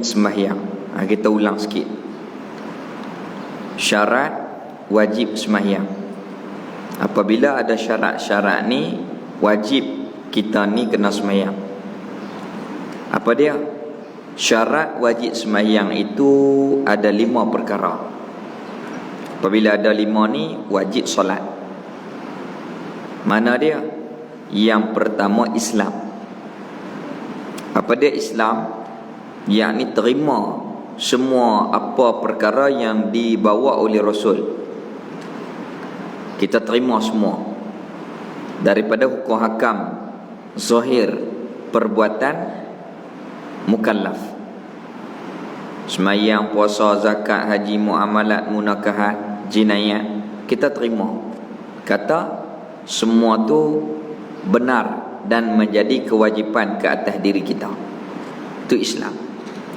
sembahyang. Kita ulang sikit. Syarat wajib sembahyang. Apabila ada syarat-syarat ni, wajib kita ni kena sembahyang. Apa dia? Syarat wajib sembahyang itu ada 5 perkara. Apabila ada 5 ni, wajib solat. Mana dia? Yang pertama, Islam. Apa dia Islam? Yakni terima semua apa perkara yang dibawa oleh Rasul. Kita terima semua. Daripada hukum hakam zahir perbuatan mukallaf. Semayang, puasa, zakat, haji, muamalat, munakahat, jinayat, kita terima. Kata semua tu benar dan menjadi kewajipan ke atas diri kita. Itu Islam.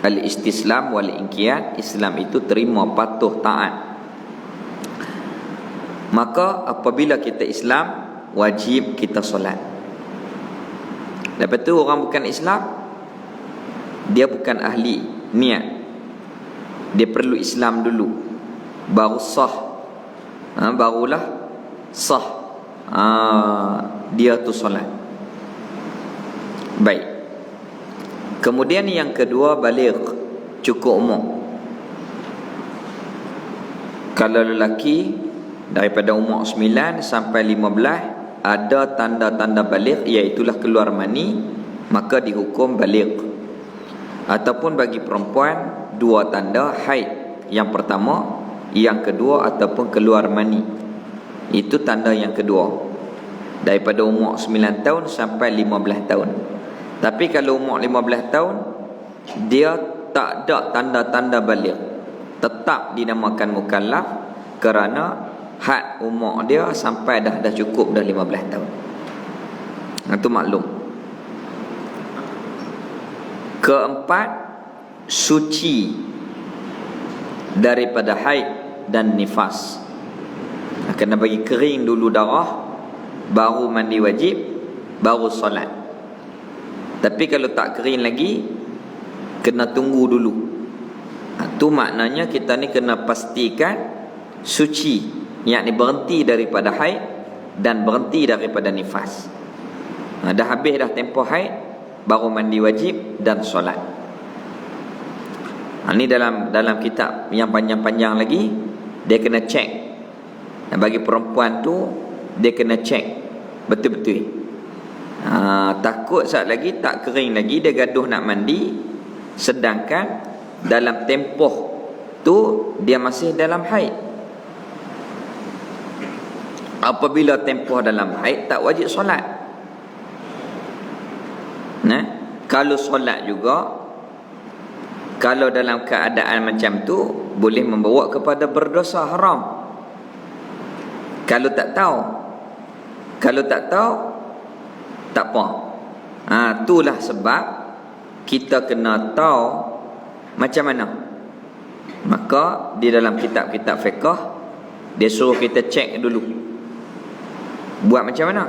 Al-istislam wal-inqiyad. Islam itu terima, patuh, taat. Maka apabila kita Islam, wajib kita solat. Lepas tu orang bukan Islam, dia bukan ahli niat, dia perlu Islam dulu, baru sah. Barulah sah dia tu solat. Baik. Kemudian yang kedua, baligh, cukup umur. Kalau lelaki daripada umur 9 sampai 15 ada tanda-tanda baligh, iaitulah keluar mani, maka dihukum baligh. Ataupun bagi perempuan, 2 tanda, haid yang pertama, yang kedua ataupun keluar mani. Itu tanda yang kedua. Daripada umur 9 tahun sampai 15 tahun. Tapi kalau umur 15 tahun, dia tak ada tanda-tanda baligh, tetap dinamakan mukallaf kerana had umur dia sampai dah cukup dah 15 tahun. Itu maklum. Keempat, suci daripada haid dan nifas. Kena bagi kering dulu darah, baru mandi wajib, baru solat. Tapi kalau tak kering lagi, kena tunggu dulu. Itu maknanya kita ni kena pastikan suci, yakni berhenti daripada haid dan berhenti daripada nifas. Dah habis dah tempoh haid, baru mandi wajib dan solat. Ini dalam kitab yang panjang-panjang lagi, dia kena cek. Bagi perempuan tu, dia kena cek betul-betul. Takut saat lagi tak kering lagi, dia gaduh nak mandi, sedangkan dalam tempoh tu dia masih dalam haid. Apabila tempoh dalam haid, tak wajib solat. Kalau solat juga, kalau dalam keadaan macam tu, boleh membawa kepada berdosa haram. Kalau tak tahu, tak apa. Itulah sebab kita kena tahu macam mana. Maka di dalam kitab-kitab fiqh, dia suruh kita cek dulu. Buat macam mana?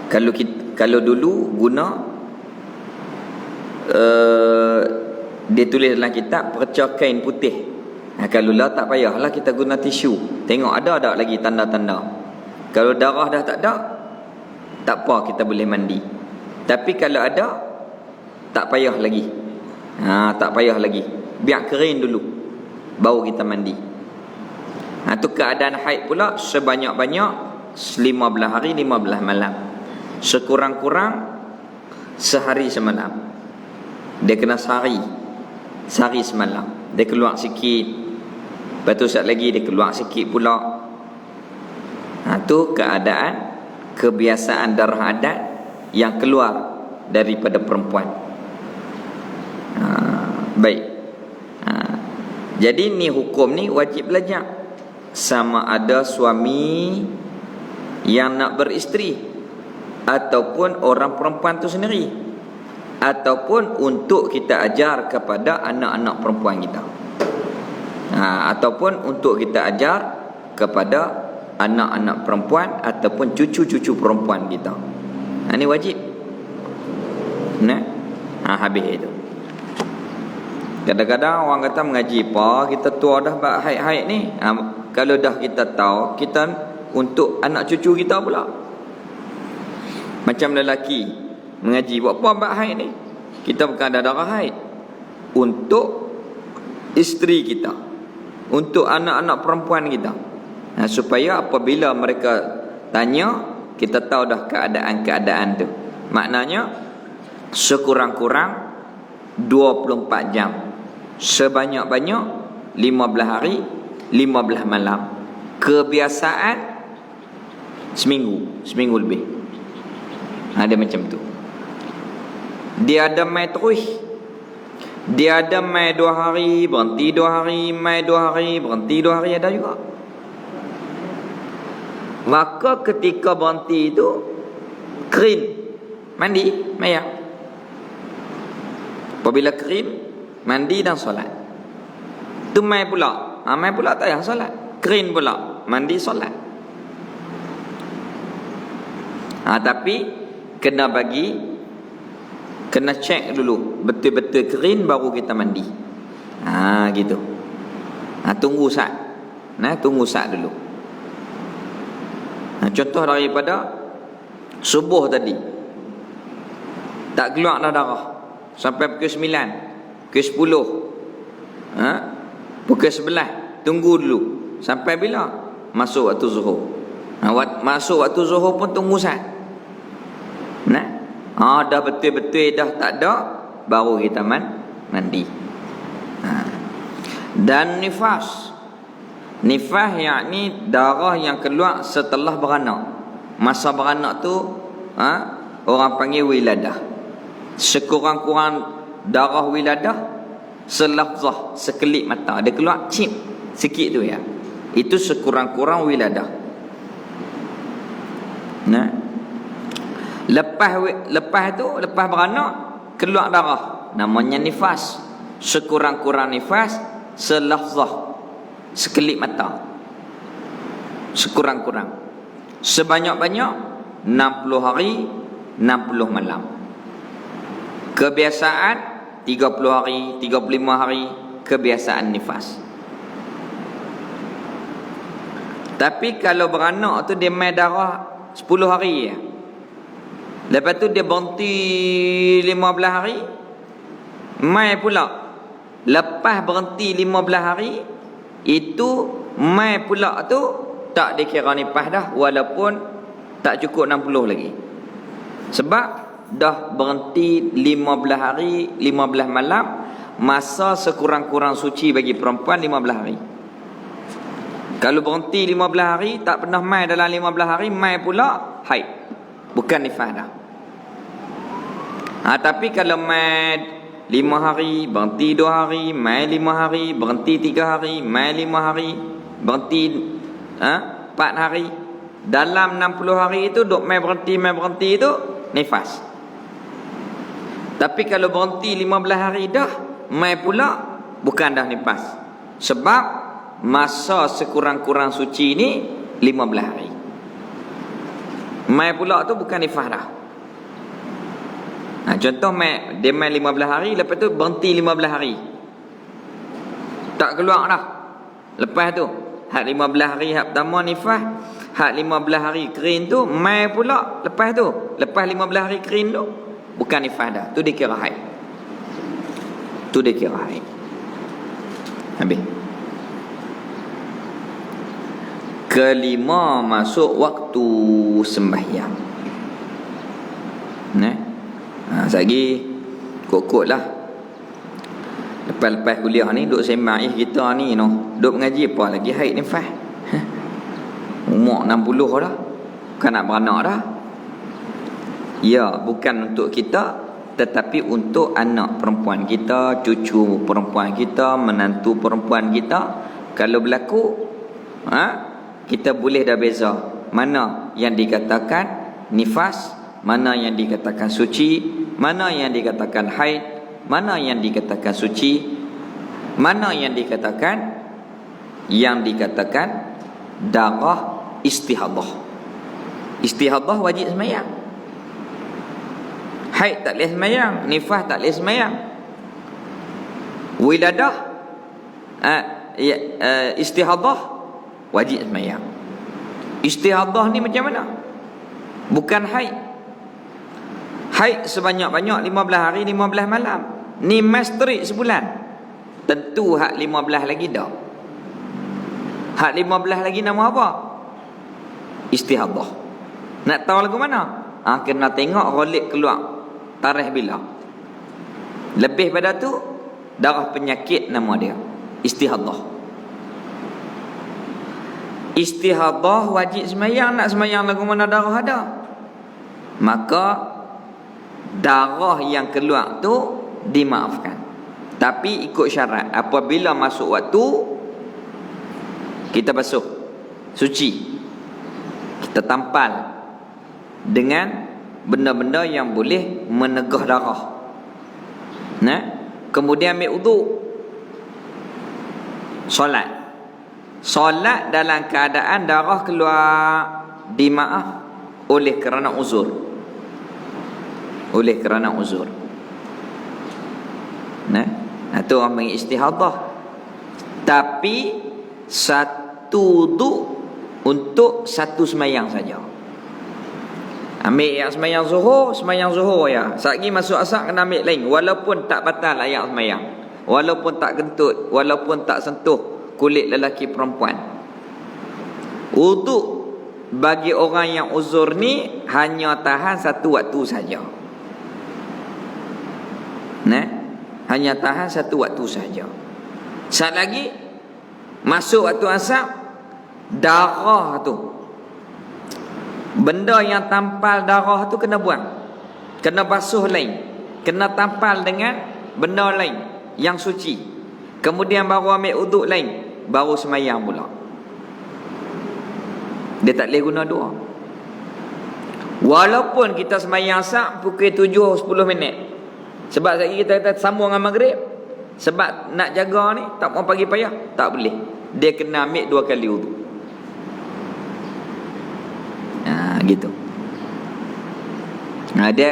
Kalau dulu guna dia tulis dalam kitab perca kain putih. Kalau lah tak payahlah kita guna tisu. Tengok ada tak lagi tanda-tanda. Kalau darah dah tak ada, tak apa, kita boleh mandi. Tapi kalau ada, tak payah lagi. Tak payah lagi. Biar kering dulu, baru kita mandi. Itu keadaan haid pula, sebanyak-banyak 15 hari 15 malam. Sekurang-kurang sehari semalam. Dia kena sehari semalam. Dia keluar sikit, lepas tu sekejap lagi dia keluar sikit pula. Itu keadaan kebiasaan darah adat yang keluar daripada perempuan. Baik. Jadi ni hukum ni wajib belajar. Sama ada suami yang nak beristeri, ataupun orang perempuan tu sendiri, ataupun untuk kita ajar kepada anak-anak perempuan kita, ataupun untuk kita ajar kepada anak-anak perempuan ataupun cucu-cucu perempuan kita. Ini wajib. Habis itu. Kadang-kadang orang kata mengaji apa, kita tua dah bab haid-haid ni. Kalau dah kita tahu, kita untuk anak cucu kita pula. Macam lelaki mengaji buat apa bab haid ni? Kita bukan ada darah haid. Untuk isteri kita, untuk anak-anak perempuan kita. Supaya apabila mereka tanya, kita tahu dah keadaan-keadaan tu. Maknanya sekurang-kurang 24 jam, sebanyak-banyak 15 hari 15 malam. Kebiasaan seminggu lebih. Ada macam tu. Dia ada mai terus. Dia ada mai 2 hari, berhenti 2 hari, mai 2 hari, berhenti 2 hari, ada juga. Maka ketika berhenti itu kering, mandi, mayang. Apabila kering, mandi dan solat. Tu mai pula. Mai pula tak payah solat. Kering pula, mandi solat. Tapi kena cek dulu betul-betul kering baru kita mandi. Gitu. Tunggu sat dulu. Contoh daripada subuh tadi, tak keluar dah darah sampai pukul 9, pukul 10, pukul 11, tunggu dulu sampai bila? Masuk waktu zuhur. Masuk waktu zuhur pun tunggu sat. Dah betul-betul dah tak ada, baru kita mandi. Dan nifas yakni darah yang keluar setelah beranak. Masa beranak tu orang panggil wiladah. Sekurang-kurang darah wiladah selafzah, sekelip mata dia keluar cip sikit tu ya. Itu sekurang-kurang wiladah. Lepas beranak keluar darah, namanya nifas. Sekurang-kurang nifas selafzah, sekelip mata. Sekurang-kurang. Sebanyak-banyak 60 hari 60 malam. Kebiasaan 30 hari 35 hari, kebiasaan nifas. Tapi kalau beranak tu dia mai darah 10 hari ya. Lepas tu dia berhenti 15 hari, mai pula. Lepas berhenti 15 hari, itu mai pula tu tak dikira nifas dah, walaupun tak cukup 60 lagi. Sebab dah berhenti 15 hari 15 malam, masa sekurang-kurang suci bagi perempuan 15 hari. Kalau berhenti 15 hari, tak pernah mai dalam 15 hari, mai pula haid, bukan nifas dah. Tapi kalau mai 5 hari, berhenti 2 hari, mai 5 hari, berhenti 3 hari, mai 5 hari, berhenti 4 hari, dalam 60 hari itu duk mai berhenti itu nifas. Tapi kalau berhenti 15 hari dah, mai pula, bukan dah nifas. Sebab masa sekurang-kurang suci ni 15 hari. Mai pula tu bukan nifas dah. Contoh dia mai 15 hari, lepas tu berhenti 15 hari, tak keluar dah. Lepas tu hak 15 hari hak pertama nifas, hak 15 hari kering tu mai pula. Lepas 15 hari kering tu bukan nifas dah, tu dikira haid. Habis. Kelima, masuk waktu sembahyang. Lagi kot-kot lah. Lepas kuliah ni duk sembang kita ni duk mengaji apa lagi haid nifas. Umur 60 dah, bukan nak beranak dah. Ya, bukan untuk kita, tetapi untuk anak perempuan kita, cucu perempuan kita, menantu perempuan kita. Kalau berlaku, kita boleh dah beza mana yang dikatakan nifas, mana yang dikatakan suci, mana yang dikatakan haid, mana yang dikatakan suci, mana yang dikatakan darah istihadah. Istihadah wajib sembahyang. Haid tak boleh sembahyang, nifas tak boleh sembahyang. Wiladah, istihadah, wajib sembahyang. Istihadah ni macam mana? Bukan haid. Haid sebanyak-banyak 15 hari 15 malam. Ni masteri sebulan. Tentu hak 15 lagi dah. Hak 15 lagi nama apa? Istihadah. Nak tahu lagu mana? Kena tengok ghalib keluar tarikh bila. Lebih pada tu darah penyakit nama dia istihadah. Istihadah wajib sembahyang. Nak sembahyang lagu mana darah ada, maka darah yang keluar tu dimaafkan, tapi ikut syarat. Apabila masuk waktu, kita basuh, suci, kita tampal dengan benda-benda yang boleh menegah darah. Nah, kemudian ambil wuduk, solat dalam keadaan darah keluar, dimaaf oleh kerana uzur. Nah, itu orang panggil istihadah. Tapi satu wuduk untuk satu semayang saja. Ambil yang semayang zuhur ya. Satgi masuk asar kena ambil lain, walaupun tak batal ayat semayang, walaupun tak kentut, walaupun tak sentuh kulit lelaki perempuan. Wuduk bagi orang yang uzur ni hanya tahan satu waktu saja. Nah, hanya tahan satu waktu saja. Sat lagi masuk waktu asar, darah tu, benda yang tampal darah tu kena buang, kena basuh lain, kena tampal dengan benda lain yang suci. Kemudian baru ambil uduk lain, baru semayang pula. Dia tak boleh guna dua. Walaupun kita semayang asar pukul 7.10 minit. Sebab lagi kita sambung dengan maghrib, sebab nak jaga ni tak mau pagi payah, tak boleh. Dia kena ambil 2 kali uduk. Gitu. Ada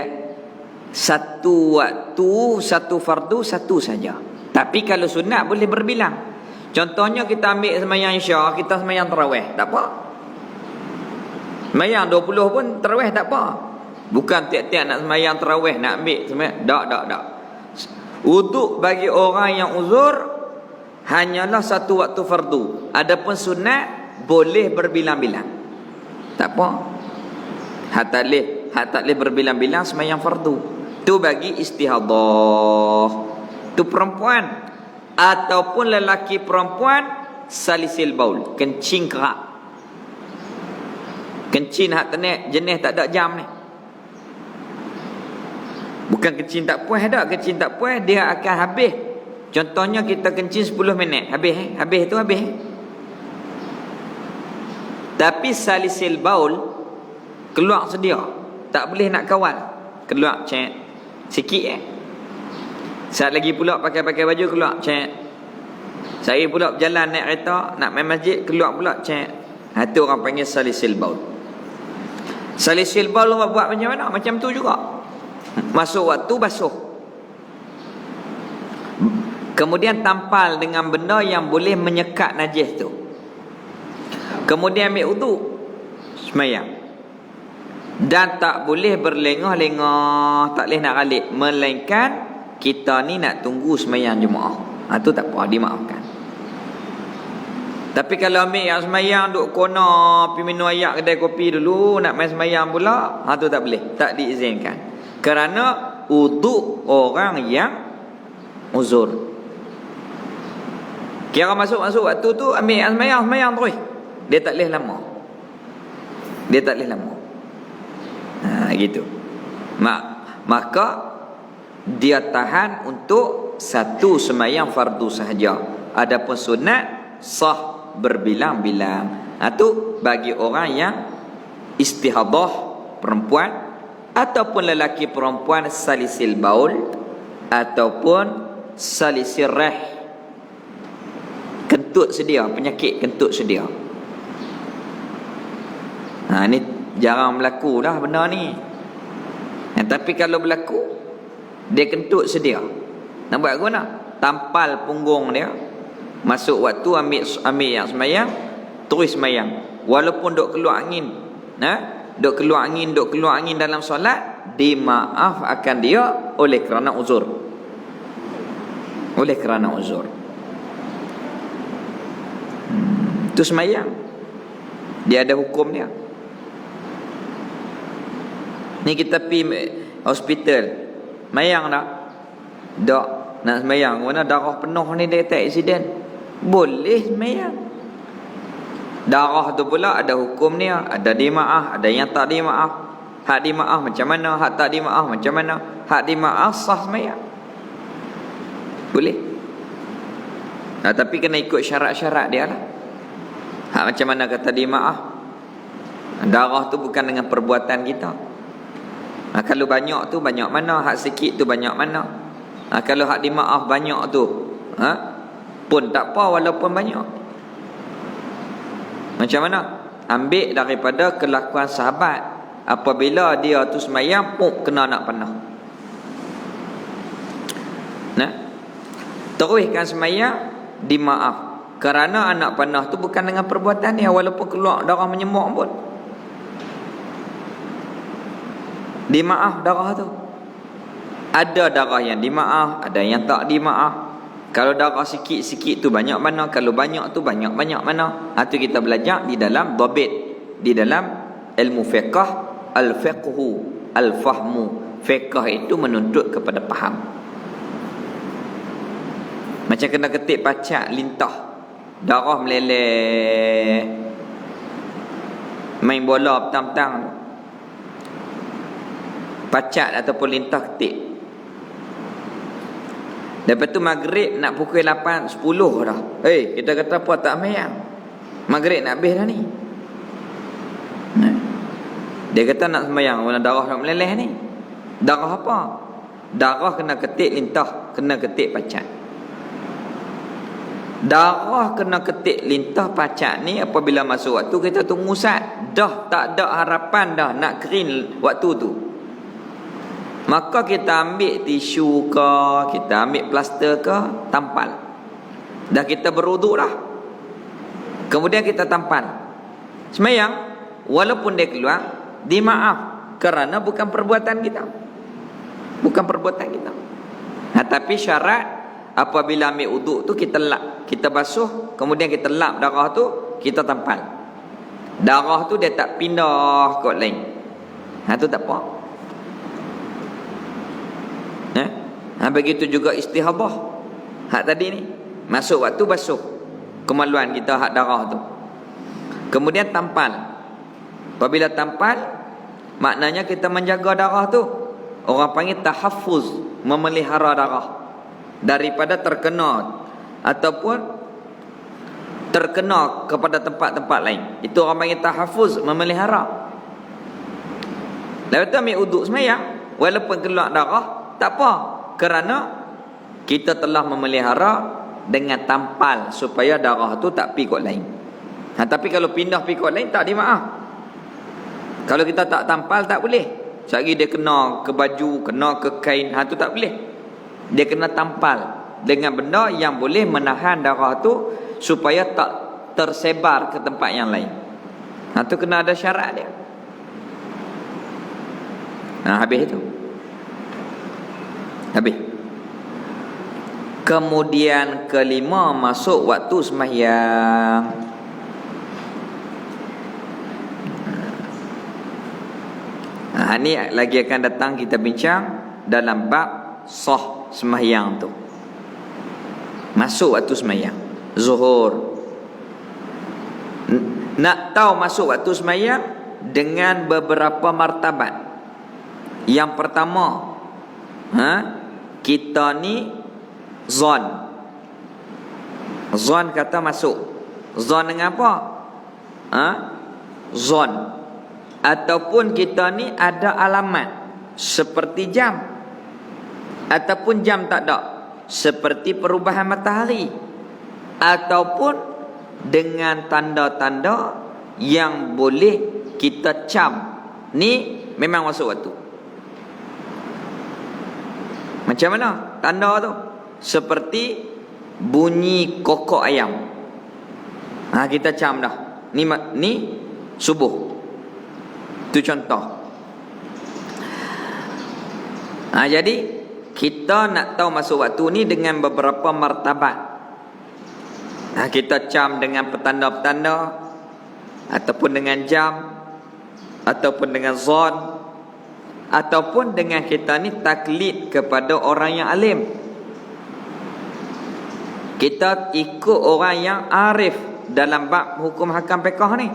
satu waktu, satu fardu, satu saja. Tapi kalau sunat boleh berbilang. Contohnya kita ambil semayang isya, kita semayang tarawih, tak apa. Semayang 20 pun tarawih tak apa. Bukan tiap-tiap nak semayang tarawih nak ambil semayang. Tak. Wuduk bagi orang yang uzur hanyalah satu waktu fardu. Adapun sunat boleh berbilang-bilang. Tak apa. Hak tak boleh berbilang-bilang semayang fardu. Tu bagi istihadah. Tu perempuan ataupun lelaki perempuan salisil baul, kencing kerak. Kencing hak tenek jenis tak ada jam ni. Bukan kencing tak puas dah, kencing tak puas dia akan habis. Contohnya kita kencing 10 minit, habis tu habis. Tapi salisil baul keluar sedia, tak boleh nak kawal, keluar cek sikit saat lagi pula pakai baju keluar cek, saya pula berjalan naik kereta nak main masjid keluar pula cek. Itu orang panggil salisil baul. Salisil baul orang buat macam mana? Macam tu juga. Masuk waktu basuh, kemudian tampal dengan benda yang boleh menyekat najis tu, kemudian ambil uduk, semayang. Dan tak boleh berlengah-lengah, tak boleh nak balik, melainkan kita ni nak tunggu semayang jemaah. Itu tak apa, dimaafkan. Tapi kalau ambil yang semayang duk kona pergi minum ayak kedai kopi dulu, nak main semayang pula, itu tak boleh, tak diizinkan. Kerana uduk orang yang uzur. Kira masuk waktu tu ambil yang semayang terus. Dia tak boleh lama. Gitu. Maka dia tahan untuk satu semayang fardu sahaja. Adapun sunat sah berbilang-bilang. Itu bagi orang yang istihadah perempuan ataupun lelaki perempuan salisil baul ataupun salisil rah, kentut sedia, penyakit kentut sedia. Ni jarang berlaku dah benda ni. Tapi kalau berlaku, dia kentut sedia, nak buat guna. tampal punggung dia. Masuk waktu ambil yang semayang, terus semayang. Walaupun duk keluar angin, duk keluar angin dalam solat, dimaafkan dia oleh kerana uzur. Oleh kerana uzur. Itu semayang. Dia ada hukum dia. Ni kita pergi hospital, semayang tak? Tak. Nak semayang mana darah penuh ni dia tak aksiden, boleh semayang. Darah tu pula ada hukum dia, ada dimaaf, ada yang tak dimaaf. Hak dimaaf macam mana, hak tak dimaaf macam mana. Hak dimaaf sah semayang, boleh. Tapi kena ikut syarat-syarat dia lah. Hak macam mana kata dimaaf, darah tu bukan dengan perbuatan kita. Kalau banyak tu banyak mana, hak sikit tu banyak mana. Kalau hak dimaaf banyak tu, pun tak apa walaupun banyak. Macam mana? Ambil daripada kelakuan sahabat, apabila dia tu semayang, kena nak panah. Teruskan semayang, dimaaf. Kerana anak panah tu bukan dengan perbuatan dia, walaupun keluar darah menyemuk pun, dimaaf darah tu. Ada darah yang dimaaf, ada yang tak dimaaf. Kalau darah sikit-sikit tu banyak mana, kalau banyak tu banyak-banyak mana. Itu kita belajar di dalam dhabit, di dalam ilmu fiqh, al-fiqhu, al-fahmu. Fiqh itu menuntut kepada faham. Macam kena ketik pacak lintah, darah meleleh, main bola petang-petang, pacak ataupun lintah ketik. Lepas tu maghrib nak pukul 8, 10 dah. Kita kata apa tak semayang, maghrib nak habis dah ni. Dia kata nak semayang, mana darah nak meleleh ni. Darah apa? Darah kena ketik lintah, kena ketik pacak. Darah kena ketik lintah pacak ni apabila masuk waktu kita tunggu sat, dah tak ada harapan dah nak kering waktu tu. Maka kita ambil tisu ke, kita ambil plaster ke, tampal. Dah kita berwuduk dah, kemudian kita tampal semayang. Walaupun dia keluar, dimaaf kerana bukan perbuatan kita, bukan perbuatan kita. Tapi syarat apabila ambil wuduk tu kita lap, kita basuh, kemudian kita lap darah tu, kita tampal. Darah tu dia tak pindah kot lain, tu tak apa. Begitu juga istihadah. Hak tadi ni, masuk waktu basuh kemaluan kita, hak darah tu. Kemudian tampal. Apabila tampal, maknanya kita menjaga darah tu. Orang panggil tahaffuz, memelihara darah daripada terkena ataupun terkena kepada tempat-tempat lain. Itu orang panggil tahaffuz, memelihara. Lepas tu ambil uduk semayang, walaupun keluar darah, tak apa, kerana kita telah memelihara dengan tampal supaya darah tu tak pergi kot lain. Tapi kalau pindah pergi kot lain, tak dimaaf. Kalau kita tak tampal, tak boleh. Sekali dia kena ke baju, kena ke kain, tu tak boleh. Dia kena tampal dengan benda yang boleh menahan darah tu supaya tak tersebar ke tempat yang lain. Tu kena ada syarat dia. Habis itu. Habis. Kemudian kelima, masuk waktu sembahyang. Ini lagi akan datang kita bincang dalam bab sah sembahyang tu. Masuk waktu sembahyang zuhur. Nak tahu masuk waktu sembahyang dengan beberapa martabat. Yang pertama, kita ni zon kata masuk. Zon dengan apa? Zon. Ataupun kita ni ada alamat seperti jam, ataupun jam tak ada, seperti perubahan matahari, ataupun dengan tanda-tanda yang boleh kita cam ni memang masuk waktu. Macam mana tanda tu? seperti bunyi kokok ayam. Kita cam dah. Ni subuh. Itu contoh. Jadi kita nak tahu masuk waktu ni dengan beberapa martabat. Kita cam dengan petanda-petanda, ataupun dengan jam, ataupun dengan zon, ataupun dengan kita ni taklid kepada orang yang alim. Kita ikut orang yang arif dalam bab hukum hakam fiqh ni.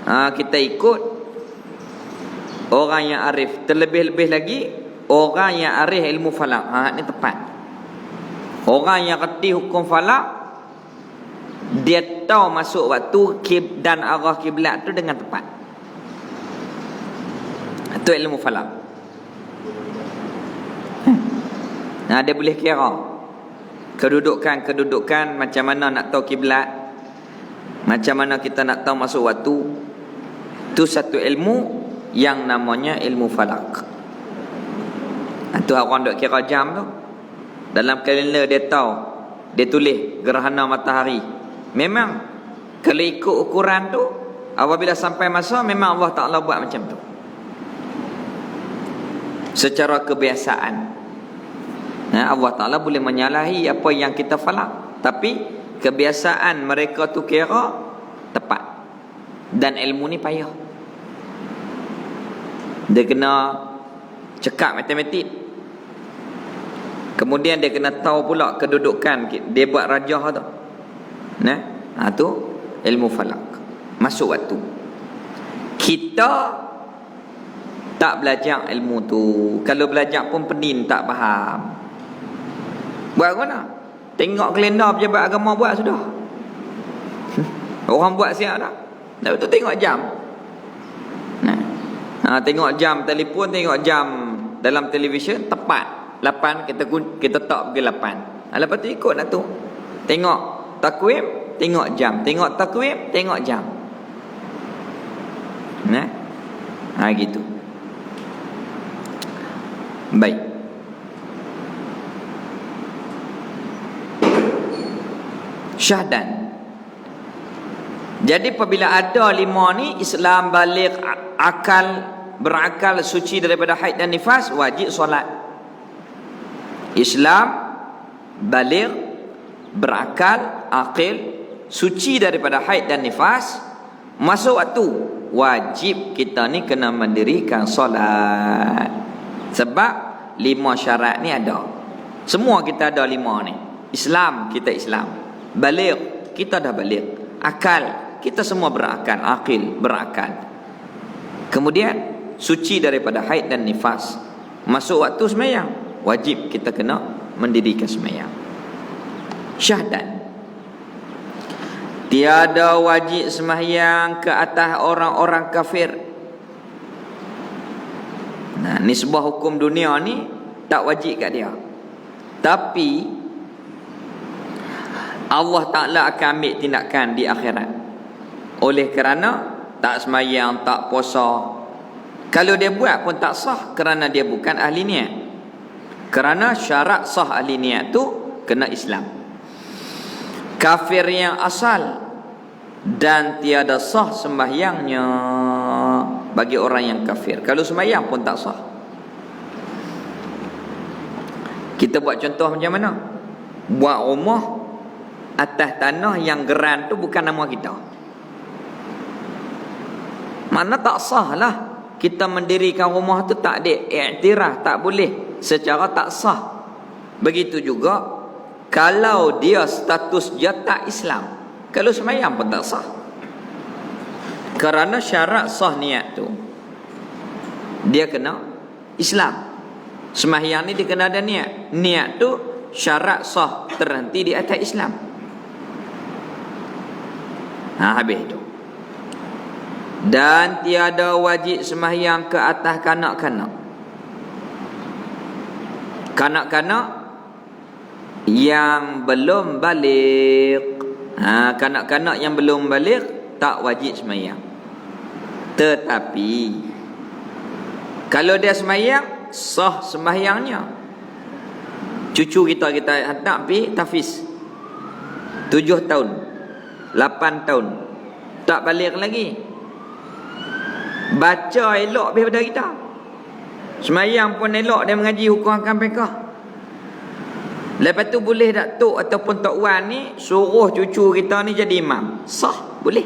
Kita ikut orang yang arif. Terlebih-lebih lagi orang yang arif ilmu falak. Ni tepat. Orang yang reti hukum falak, dia tahu masuk waktu dan arah kiblat tu dengan tepat. Itu ilmu falak. Dia boleh kira kedudukan macam mana nak tahu kiblat, macam mana kita nak tahu masuk waktu. Itu satu ilmu yang namanya ilmu falak. Itu orang duk kira jam tu. Dalam kalender dia tahu, dia tulis gerhana matahari. Memang kalau ikut ukuran tu, apabila sampai masa memang Allah Ta'ala buat macam tu, secara kebiasaan. Allah Ta'ala boleh menyalahi apa yang kita falak, tapi kebiasaan mereka tu kira tepat. Dan ilmu ni payah. Dia kena cekak matematik. Kemudian dia kena tahu pula kedudukan dia buat rajah tu. Tu ilmu falak. Masuk waktu. Kita tak belajar ilmu tu. Kalau belajar pun pening, tak faham. Buat mana? Tengok kalender pejabat agama buat sudah. Orang buat siap dah. Tak betul tengok jam. Tengok jam telefon, tengok jam dalam televisyen, tepat 8, kita tak pergi 8. Lepas tu ikut lah tu. Tengok takwim, tengok jam. Tengok takwim, tengok jam. Gitu. Baik. Syahdan. Jadi apabila ada 5 ni, Islam, baligh, berakal, suci daripada haid dan nifas, wajib solat. Islam, baligh, berakal, aqil, suci daripada haid dan nifas, masuk waktu, wajib kita ni kena mendirikan solat. Sebab 5 syarat ni ada. Semua kita ada 5 ni. Islam, kita Islam. Baligh, kita dah baligh. Akal, kita semua berakal. Aqil, berakal. Kemudian suci daripada haid dan nifas, masuk waktu sembahyang, wajib kita kena mendirikan sembahyang. Syahdan. Tiada wajib sembahyang ke atas orang-orang kafir. Ni sebuah hukum dunia ni tak wajib kat dia. Tapi Allah Ta'ala akan ambil tindakan di akhirat. Oleh kerana tak sembahyang, tak puasa, kalau dia buat pun tak sah, kerana dia bukan ahli niat. Kerana syarat sah ahli niat tu kena Islam. Kafir yang asal dan tiada sah sembahyangnya bagi orang yang kafir. Kalau sembahyang pun tak sah. Kita buat contoh macam mana? Buat rumah atas tanah yang geran tu bukan nama kita. Mana tak sah lah. Kita mendirikan rumah tu tak ada iktiraf, tak boleh, secara tak sah. Begitu juga kalau dia status dia tak Islam, kalau sembahyang pun tak sah. Kerana syarat sah niat tu dia kena Islam. Sembahyang ni dia kena ada niat. Niat tu syarat sah terhenti di atas Islam. Habis tu. Dan tiada wajib sembahyang ke atas kanak-kanak. Kanak-kanak yang belum baligh. Kanak-kanak yang belum baligh tak wajib sembahyang. Tetapi kalau dia sembahyang, sah sembahyangnya. Cucu kita hantar pergi tahfiz 7 tahun 8 tahun tak balik lagi, baca elok daripada kita, sembahyang pun elok, dia mengaji hukum akam fiqh. Lepas tu boleh tak tok ataupun tok wan ni suruh cucu kita ni jadi imam, sah, boleh.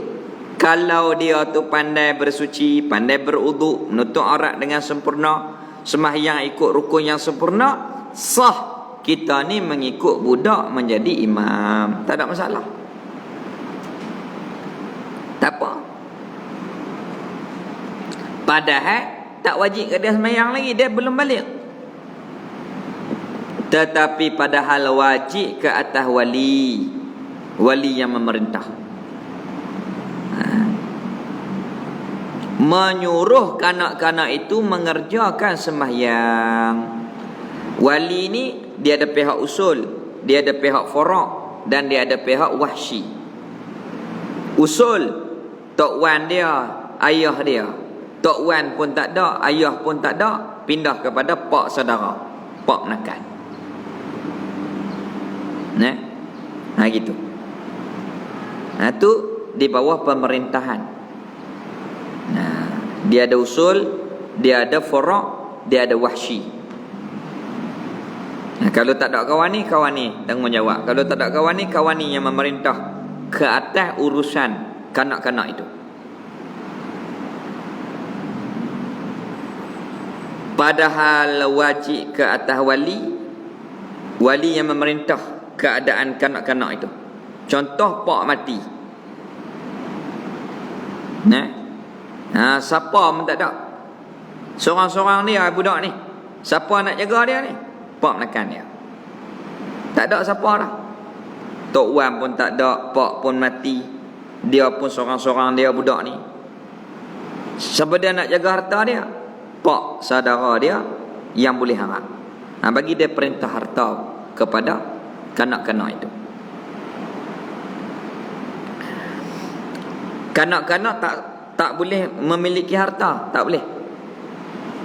Kalau dia tu pandai bersuci, pandai berwuduk, menutup aurat dengan sempurna, sembahyang ikut rukun yang sempurna, sah kita ni mengikut budak menjadi imam, tak ada masalah. Tak apa. Padahal tak wajib ke dia sembahyang lagi, dia belum balik. Tetapi padahal wajib ke atas wali yang memerintah, menyuruh kanak-kanak itu mengerjakan sembahyang. Wali ni dia ada pihak usul, dia ada pihak furu' dan dia ada pihak wahsyi. Usul, tok wan dia, ayah dia. Tok wan pun tak ada, ayah pun tak ada, pindah kepada pak saudara, pak menakan. Gitu. Tu di bawah pemerintahan. Dia ada usul, dia ada furu', dia ada wahsyi. Kalau tak ada kawan ni tanggungjawab. Kalau tak ada kawan ni yang memerintah ke atas urusan kanak-kanak itu. Padahal wajib ke atas wali yang memerintah keadaan kanak-kanak itu. Contoh pak mati. Siapa pun tak ada. Seorang-seorang dia budak ni. Siapa nak jaga dia ni? Pak menekan dia. Tak ada siapa dah. Tok wan pun tak ada, pak pun mati. Dia pun seorang-seorang dia budak ni. Siapa dia nak jaga harta dia? Pak saudara dia yang boleh harap. Bagi dia perintah harta kepada kanak-kanak itu. Kanak-kanak tak boleh memiliki harta, tak boleh.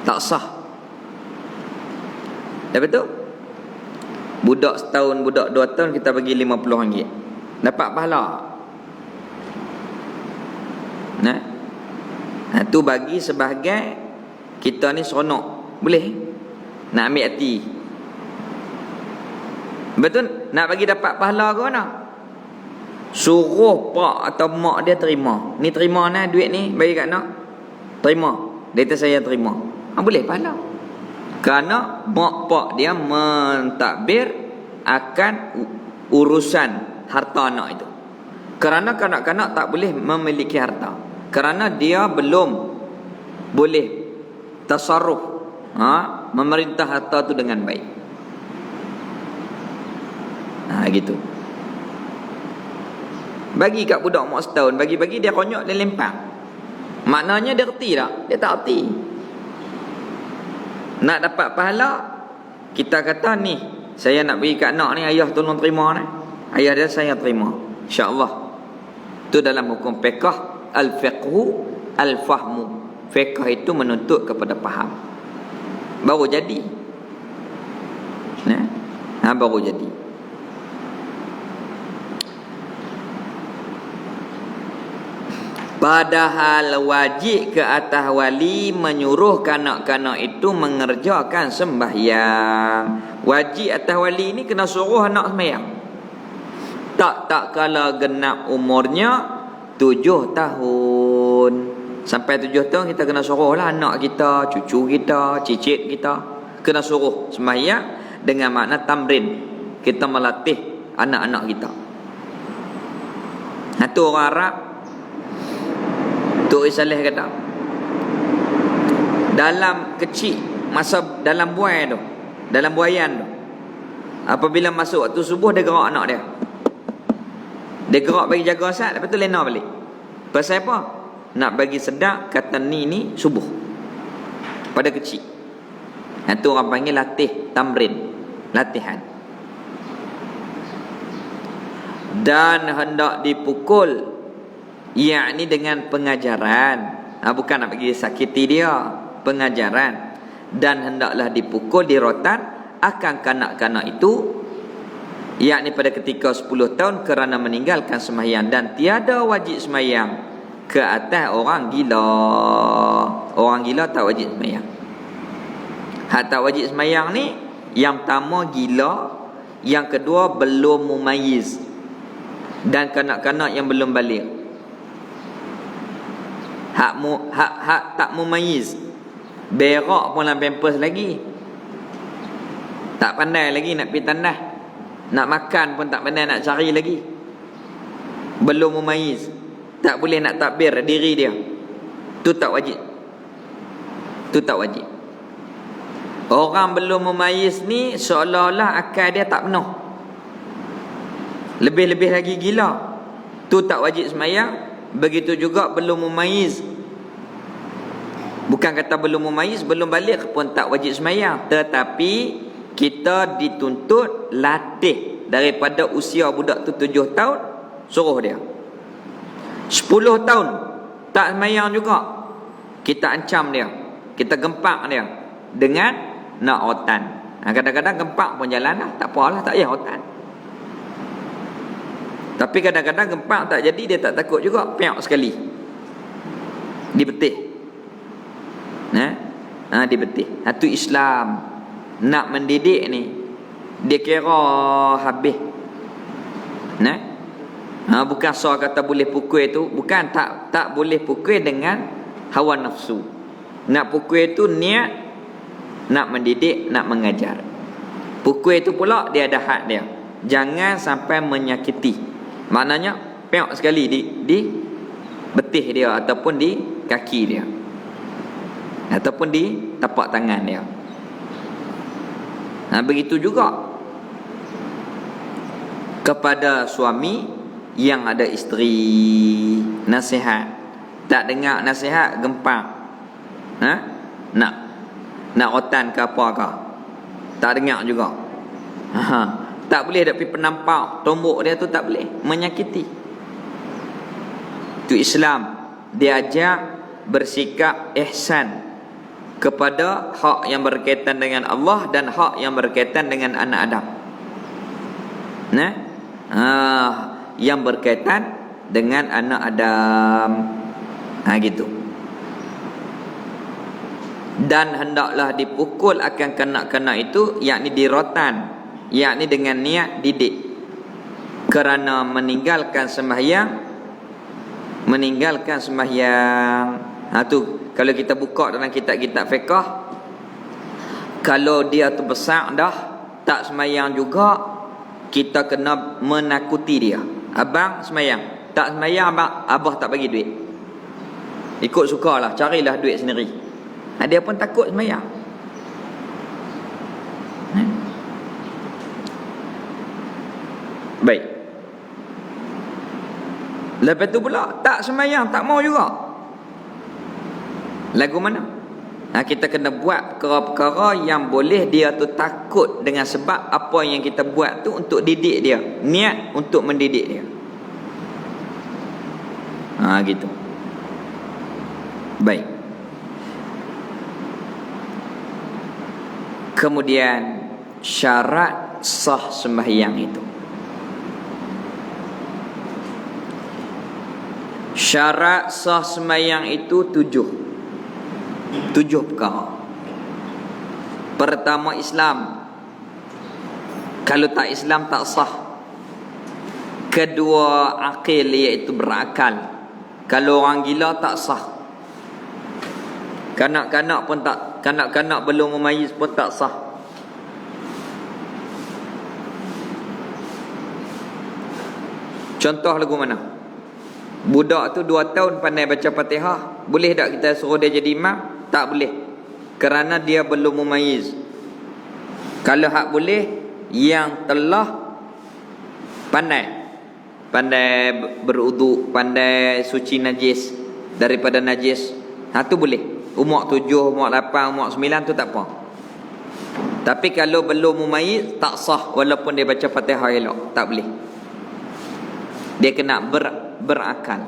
Tak sah. Lepas tu budak setahun, budak 2 tahun kita bagi RM50, dapat pahala. Tu bagi sebagai kita ni seronok, boleh nak ambil hati. Betul, nak bagi dapat pahala ke mana? Suruh pak atau mak dia terima. Ni terima nah duit ni bagi kat nak. Terima. Dia kata saya terima. Boleh pahala. Kerana mak pak dia mentadbir akan urusan harta anak itu. Kerana kanak-kanak tak boleh memiliki harta, kerana dia belum boleh tasarruf, memerintah harta itu dengan baik. Gitu. Bagi kat budak mak setahun, bagi-bagi dia konyok, dia lempang. Maknanya dia reti tak? Dia tak reti. Nak dapat pahala, kita kata ni, saya nak bagi kat anak ni, ayah tolong terima ni. Ayah dia saya terima, insya-Allah. Itu dalam hukum fiqh, al-fiqhu al-fahmu. Fiqh itu menuntut kepada faham. Baru jadi. Baru jadi. Padahal wajib ke atas wali menyuruh kanak-kanak itu mengerjakan sembahyang. Wajib atas wali ni kena suruh anak sembahyang. Tak kala genap umurnya 7 tahun. Sampai 7 tahun kita kena suruh lah anak kita, cucu kita, cicit kita. Kena suruh sembahyang dengan makna tamrin. Kita melatih anak-anak kita. Itu orang Arab. Tok Saleh kata, dalam kecil, masa dalam buayan tu, apabila masuk waktu subuh, dia gerak anak dia. Dia gerak bagi jaga asal, lepas tu lena balik. Pasal apa? Nak bagi sedar kata ni subuh pada kecil. Itu orang panggil latih tamrin, latihan. Dan hendak dipukul, yakni dengan pengajaran. Bukan nak bagi sakiti dia, pengajaran. dan hendaklah dipukul di rotan akan kanak-kanak itu, yakni pada ketika 10 tahun kerana meninggalkan sembahyang, dan tiada wajib sembahyang ke atas orang gila. Orang gila tak wajib sembahyang. Hak tak wajib sembahyang ni, yang pertama gila, yang kedua belum mumayyiz, dan kanak-kanak yang belum balik. Hak tak mumayyiz, berak pun dalam pampers lagi, tak pandai lagi nak pergi tandas, nak makan pun tak pandai nak cari lagi, belum mumayyiz, tak boleh nak takbir diri dia, tu tak wajib. Tu tak wajib. Orang belum mumayyiz ni seolah-olah akal dia tak penuh, lebih-lebih lagi gila, tu tak wajib sembahyang. Begitu juga belum mumayyiz, bukan kata belum mumayyiz, belum balik pun tak wajib sembahyang, tetapi kita dituntut latih daripada usia budak tu 7 tahun, suruh dia 10 tahun tak sembahyang juga, kita ancam dia, kita gempak dia dengan nak rotan. Kadang-kadang gempak pun jalan lah, tak apalah, tak payah rotan. Tapi kadang-kadang gempak tak jadi, dia tak takut juga, piak sekali dibetih. Dibetih. Itu Islam nak mendidik ni, dia kira habis. Bukan soal kata boleh pukul tu, bukan, tak boleh pukul dengan hawa nafsu. Nak pukul tu niat nak mendidik, nak mengajar. Pukul itu pula dia ada had dia, jangan sampai menyakiti. Maknanya piak sekali di betih dia, ataupun di kaki dia, ataupun di tapak tangan dia. Begitu juga kepada suami yang ada isteri, nasihat, tak dengar nasihat, gempak, nak rotan ke apa ke, tak dengar juga. Tak boleh dak pergi penampak tombok dia tu, tak boleh, menyakiti. Itu Islam, dia ajak bersikap ihsan kepada hak yang berkaitan dengan Allah dan hak yang berkaitan dengan anak Adam. Yang berkaitan dengan anak Adam. Gitu. Dan hendaklah dipukul akan kanak-kanak itu, yakni di rotan, yakni dengan niat didik, kerana meninggalkan sembahyang. Tu kalau kita buka dalam kitab-kitab fiqh, kalau dia tu besar dah tak sembahyang juga, kita kena menakuti dia. Abang sembahyang, tak sembahyang abah tak bagi duit, ikut sukalah, carilah duit sendiri. Dia pun takut sembahyang. Baik. Lepas tu pula tak sembahyang, tak mau juga. Lagu mana? Kita kena buat perkara-perkara yang boleh dia tu takut, dengan sebab apa yang kita buat tu untuk didik dia, niat untuk mendidik dia. Gitu. Baik. Kemudian syarat sah sembahyang itu. Syarat sah sembahyang itu 7 perkara. Pertama, Islam. Kalau tak Islam tak sah. Kedua, akil, iaitu berakal. Kalau orang gila tak sah. Kanak-kanak pun tak, kanak-kanak belum memayyiz pun tak sah. Contoh lagu mana? Budak tu 2 tahun pandai baca Fatihah, boleh tak kita suruh dia jadi imam? Tak boleh, kerana dia belum mumayyiz. Kalau hak boleh, yang telah pandai berwuduk, pandai suci najis daripada najis, tu boleh. Umur 7, umur 8, umur 9 tu tak apa. Tapi kalau belum mumayyiz, tak sah walaupun dia baca Fatihah elok, tak boleh. Dia kena berakal.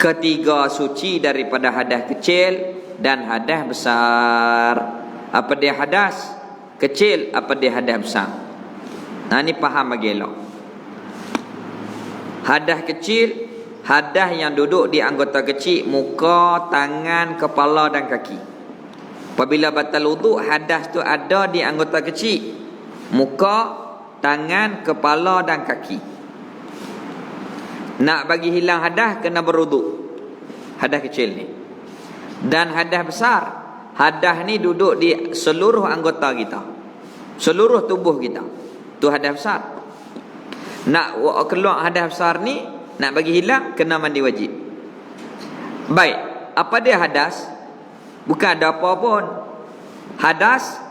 Ketiga, suci daripada hadas kecil dan hadas besar. Apa dia hadas kecil, apa dia hadas besar. Ni faham bagi elok. Hadas kecil, hadas yang duduk di anggota kecil, muka, tangan, kepala dan kaki. Apabila batal wuduk, hadas tu ada di anggota kecil, muka, tangan, kepala dan kaki. Nak bagi hilang hadas, kena berwuduk. Hadas kecil ni. Dan hadas besar, hadas ni duduk di seluruh anggota kita, seluruh tubuh kita. Tu hadas besar. Nak keluar hadas besar ni, nak bagi hilang, kena mandi wajib. Baik, apa dia hadas? Bukan ada apa pun. Hadas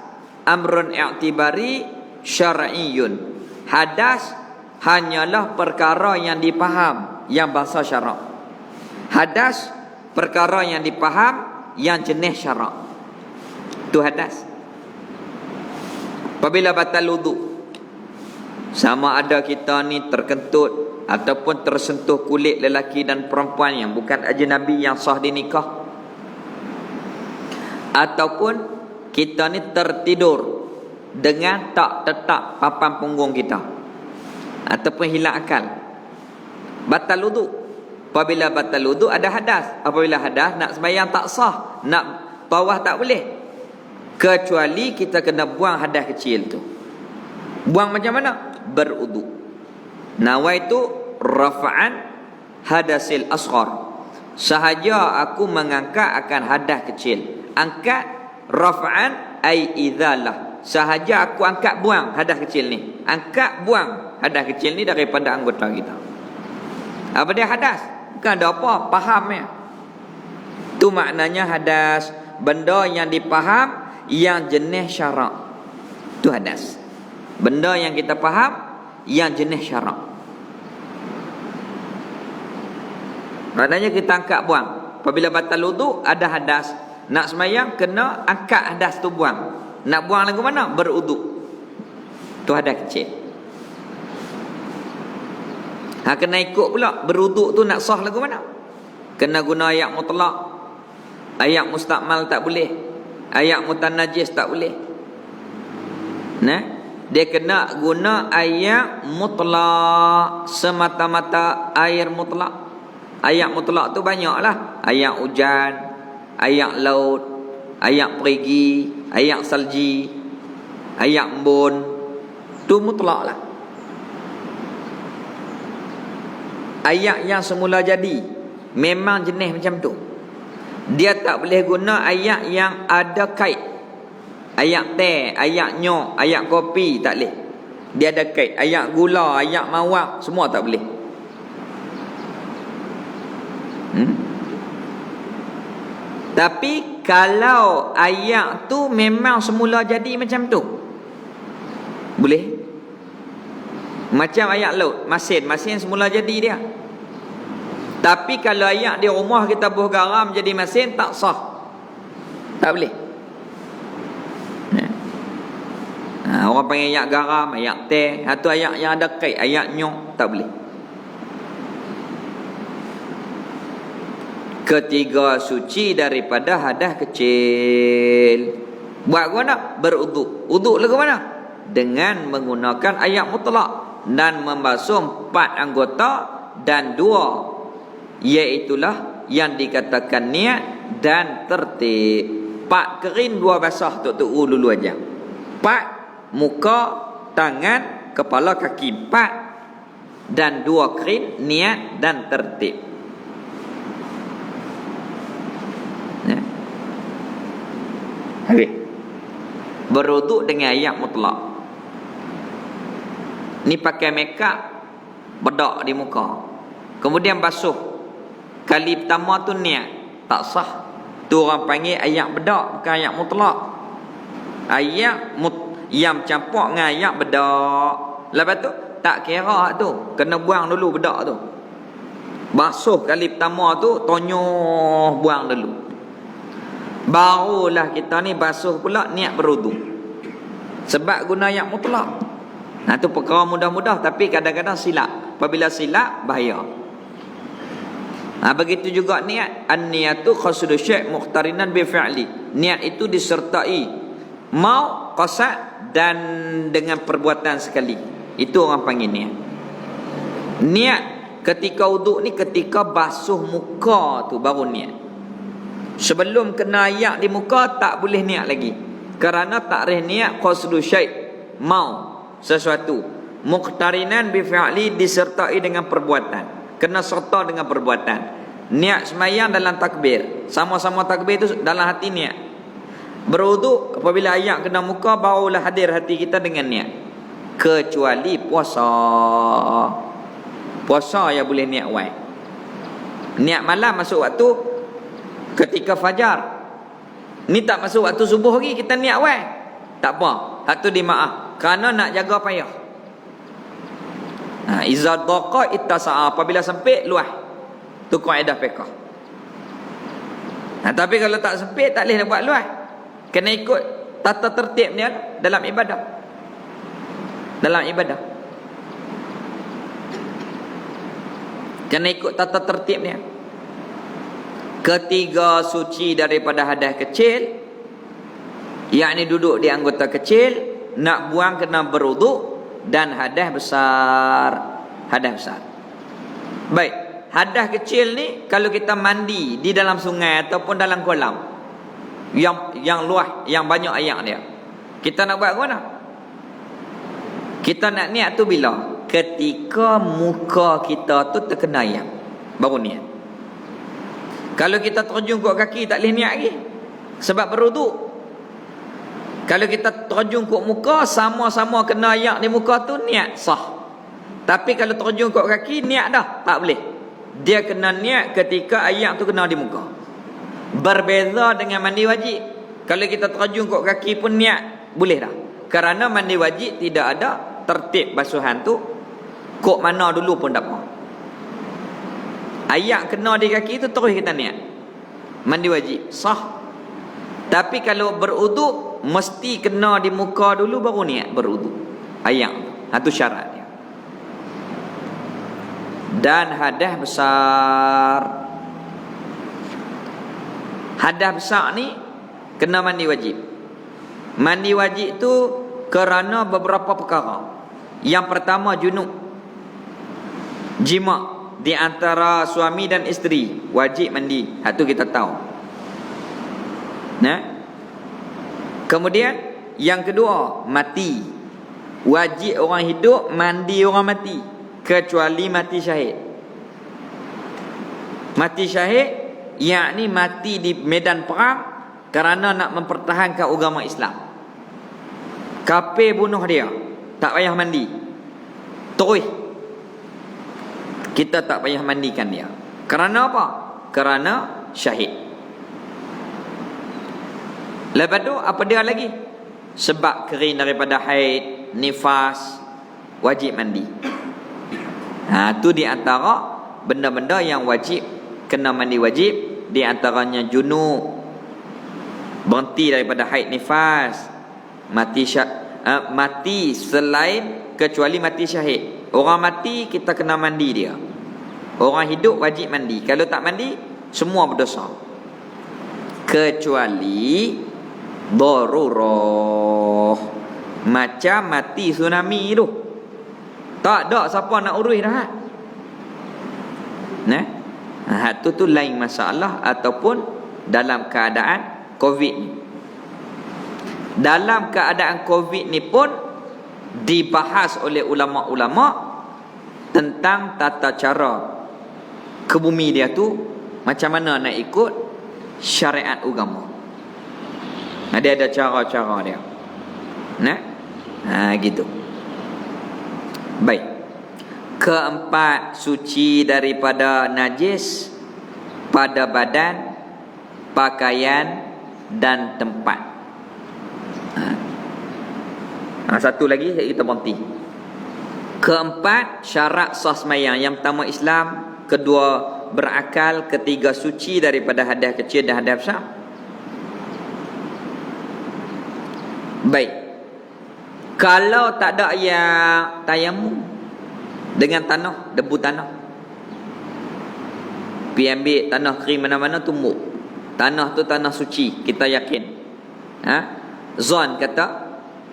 amrun i'tibari syar'iyyun. Hadas hanyalah perkara yang dipaham, yang bahasa syarak. Hadas perkara yang dipaham, yang jenis syarak. Tu hadas. Apabila batal wuduk, sama ada kita ni terkentut ataupun tersentuh kulit lelaki dan perempuan yang bukan ajnabi yang sah dinikah, ataupun kita ni tertidur dengan tak tetap papan punggung kita, ataupun hilang akal, batal wuduk. Apabila batal wuduk ada hadas. Apabila hadas, nak sembahyang tak sah, nak tawaf tak boleh, kecuali kita kena buang hadas kecil tu. Buang macam mana? Berwuduk. Nawaitu rafa'an hadasil asghar. Sahaja aku mengangkat akan hadas kecil. Angkat rafa'an ai idzalah. Sahaja aku angkat buang hadas kecil ni. Angkat buang hadas kecil ni daripada anggota kita. Apa dia hadas? Bukan ada apa, faham ya. Tu maknanya hadas, benda yang dipaham, yang jenis syarak. Tu hadas. Benda yang kita faham, yang jenis syarak. Maknanya kita angkat buang. Apabila batal wuduk ada hadas, nak semayang kena angkat hadas tu buang. Nak buang lagu mana? Berwuduk. Tu hadas kecil. Kena ikut pula. Berwuduk tu nak sah lagu mana? Kena guna ayat mutlak. Ayat mustakmal tak boleh. Ayat mutanajis tak boleh. Nah, dia kena guna ayat mutlak, semata-mata air mutlak. Ayat mutlak tu banyaklah. Ayat hujan, ayat laut, ayat perigi, ayat salji, ayat embun. Tu mutlak lah. Ayat yang semula jadi memang jenis macam tu. Dia tak boleh guna ayat yang ada kait. Ayat teh, ayat nyok, ayat kopi, tak boleh. Dia ada kait. Ayat gula, ayat mawar, semua tak boleh. Tapi kalau ayat tu memang semula jadi macam tu, boleh. Macam ayat laut, masin semula jadi dia. Tapi kalau ayat di rumah kita buh garam jadi masin, tak sah. Tak boleh. Orang panggil ayat garam, ayat teh. Itu ayat yang ada kait, ayat nyok, tak boleh. Ketiga, suci daripada hadas kecil. Buat mana? Berwuduk. Wuduk lagu mana? Dengan menggunakan ayat mutlak dan membasuh 4 anggota dan 2, iaitulah yang dikatakan niat dan tertib. 4 kering, 2 basah. Tok dulu aja. 4 muka, tangan, kepala, kaki. 4 dan 2 kering, niat dan tertib. Berwuduk dengan ayat mutlak. Ni pakai makeup, bedak di muka, kemudian basuh. Kali pertama tu niat, tak sah. Tu orang panggil ayat bedak, bukan ayat mutlak. Ayat yang campur dengan ayat bedak. Lepas tu tak kira tu, kena buang dulu bedak tu. Basuh kali pertama tu, tonyoh buang dulu. Barulah kita ni basuh pula niat berwuduk. Sebab guna ayat mutlak. Tu perkara mudah-mudah, tapi kadang-kadang silap. Apabila silap, bahaya. Begitu juga niat. An-niyatu qasdu syai' muqtarinan bi fi'li. Niat itu disertai mau, qasad dan dengan perbuatan sekali. Itu orang panggil niat. Niat ketika wuduk ni ketika basuh muka tu baru niat. Sebelum kena ayak di muka tak boleh niat lagi. Kerana takrif niat qasdu syai', mau sesuatu, muqtarinan bi fi'li disertai dengan perbuatan. Kena serta dengan perbuatan. Niat semayang dalam takbir, sama-sama takbir itu dalam hati niat. Berwuduk apabila ayak kena muka barulah hadir hati kita dengan niat. Kecuali puasa. Puasa yang boleh niat wai. Niat malam masuk waktu ketika fajar. Ni tak masuk waktu subuh lagi kita niat wai. Tak apa, hak tu dimaaf kerana nak jaga payah. Iza daqa ittasa'a, apabila sempit luah. Tu kaedah fiqh. Tapi kalau tak sempit tak boleh nak buat luah. Kena ikut tata tertib dia dalam ibadah. Dalam ibadah kena ikut tata tertib dia. Ketiga suci daripada hadas kecil, yakni duduk di anggota kecil, nak buang kena berwuduk, dan hadas besar. Hadas besar. Baik, hadas kecil ni kalau kita mandi di dalam sungai ataupun dalam kolam yang luas, yang banyak air dia, kita nak buat ke mana? Kita nak niat tu bila? Ketika muka kita tu terkena air, baru niat. Kalau kita terjun kot kaki tak boleh niat lagi, sebab berwuduk. Kalau kita terjun kot muka, sama-sama kena ayak di muka tu, niat sah. Tapi kalau terjun kot kaki, niat dah tak boleh. Dia kena niat ketika ayak tu kena di muka. Berbeza dengan mandi wajib. Kalau kita terjun kot kaki pun niat, boleh dah. Kerana mandi wajib tidak ada tertib basuhan tu, kok mana dulu pun tak apa. Ayak kena di kaki tu terus kita niat. Mandi wajib sah. Tapi kalau berwuduk mesti kena di muka dulu baru niat berwuduk. Ayak itu syarat dia. Dan hadas besar. Hadas besar ni kena mandi wajib. Mandi wajib tu kerana beberapa perkara. Yang pertama junub, jima di antara suami dan isteri, wajib mandi. Hak tu kita tahu. Nah. Kemudian yang kedua, mati. Wajib orang hidup mandi orang mati, kecuali mati syahid. Mati syahid yakni mati di medan perang kerana nak mempertahankan agama Islam. Kafir bunuh dia, tak payah mandi, terus kita tak payah mandikan dia. Kerana apa? Kerana syahid. Lepas tu apa dia lagi? Sebab kering daripada haid, nifas, wajib mandi. Tu di antara benda-benda yang wajib kena mandi wajib. Di antaranya junub, berhenti daripada haid, nifas, mati selain kecuali mati syahid. Orang mati kita kena mandi dia. Orang hidup wajib mandi. Kalau tak mandi semua berdosa. Kecuali darurah, macam mati tsunami tu. Tak ada siapa nak urus dah. Nah, tu lain masalah. Ataupun dalam keadaan COVID ni. Dalam keadaan COVID ni pun dibahas oleh ulama-ulama tentang tata cara ke bumi dia tu, macam mana nak ikut syariat agama. Dia ada cara-cara dia. Nah, gitu. Baik. Keempat, suci daripada najis pada badan, pakaian dan tempat. Satu lagi kita berhenti. Keempat, syarat sah sembahyang. Yang pertama Islam, kedua berakal, ketiga suci daripada hadas kecil dan hadas besar. Baik. Kalau tak ada yang tayamum dengan tanah, debu tanah, Pi ambil tanah kering mana-mana tumbuk. Tanah tu tanah suci, kita yakin. Zon kata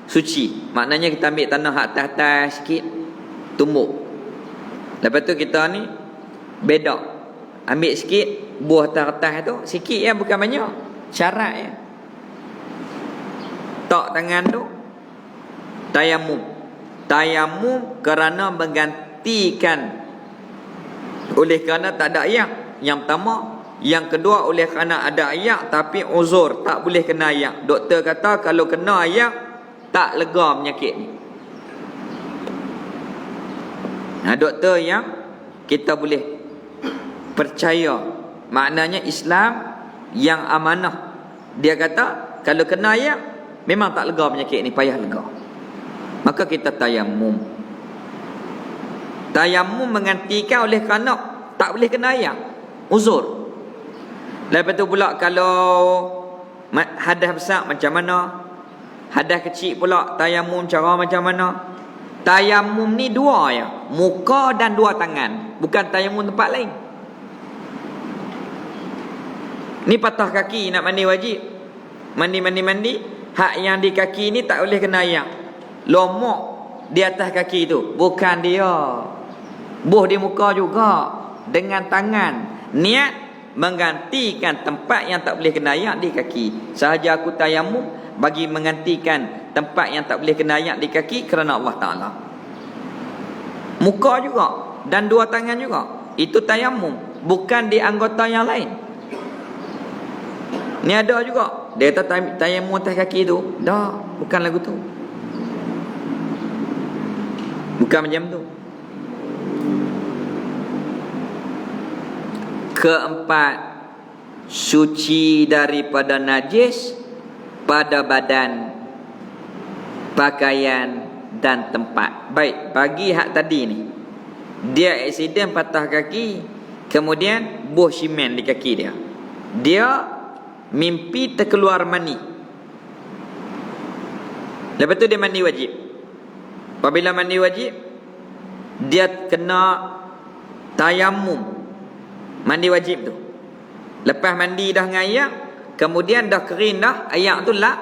suci. Maknanya kita ambil tanah atas-atas sikit, tumbuk. Lepas tu kita ni bedak. Ambil sikit buah atas-atas tu, sikit ya, bukan banyak. Syarat ya. Tak tangan tu tayamum. Tayamum kerana menggantikan, oleh kerana tak ada ayak. Yang pertama. Yang kedua, oleh kerana ada ayak tapi uzur, tak boleh kena ayak. Doktor kata kalau kena ayak tak lega penyakit ni. Doktor yang kita boleh percaya, maknanya Islam yang amanah. Dia kata kalau kena ayak memang tak lega penyakit ni, payah lega. Maka kita tayamum. Tayamum menggantikan oleh kerana tak boleh kena ayak, uzur. Lepas tu pula kalau hadas besar macam mana, hadas kecil pula tayamum cara macam mana. Tayamum ni dua ya, muka dan dua tangan, bukan tayamum tempat lain. Ni patah kaki nak mandi wajib. Mandi. Hak yang di kaki ni tak boleh kena ayak. Lomok di atas kaki tu, bukan dia. Buh di muka juga dengan tangan. Niat menggantikan tempat yang tak boleh kena ayak di kaki. Sahaja aku tayamum bagi menggantikan tempat yang tak boleh kena ayak di kaki kerana Allah Ta'ala. Muka juga dan dua tangan juga, itu tayamum, bukan di anggota yang lain. Ni ada juga dia kata tayamum atas kaki tu. Dah, bukan lagu tu, bukan macam tu. Keempat, suci daripada najis pada badan, pakaian dan tempat. Baik, bagi hak tadi ni, dia aksiden patah kaki, kemudian buh simen di kaki dia. Dia mimpi terkeluar mani. Lepas tu dia mandi wajib. Apabila mandi wajib, dia kena tayamum. Mandi wajib tu. Lepas mandi dah dengan ayak, kemudian dah kering dah ayak tu lap,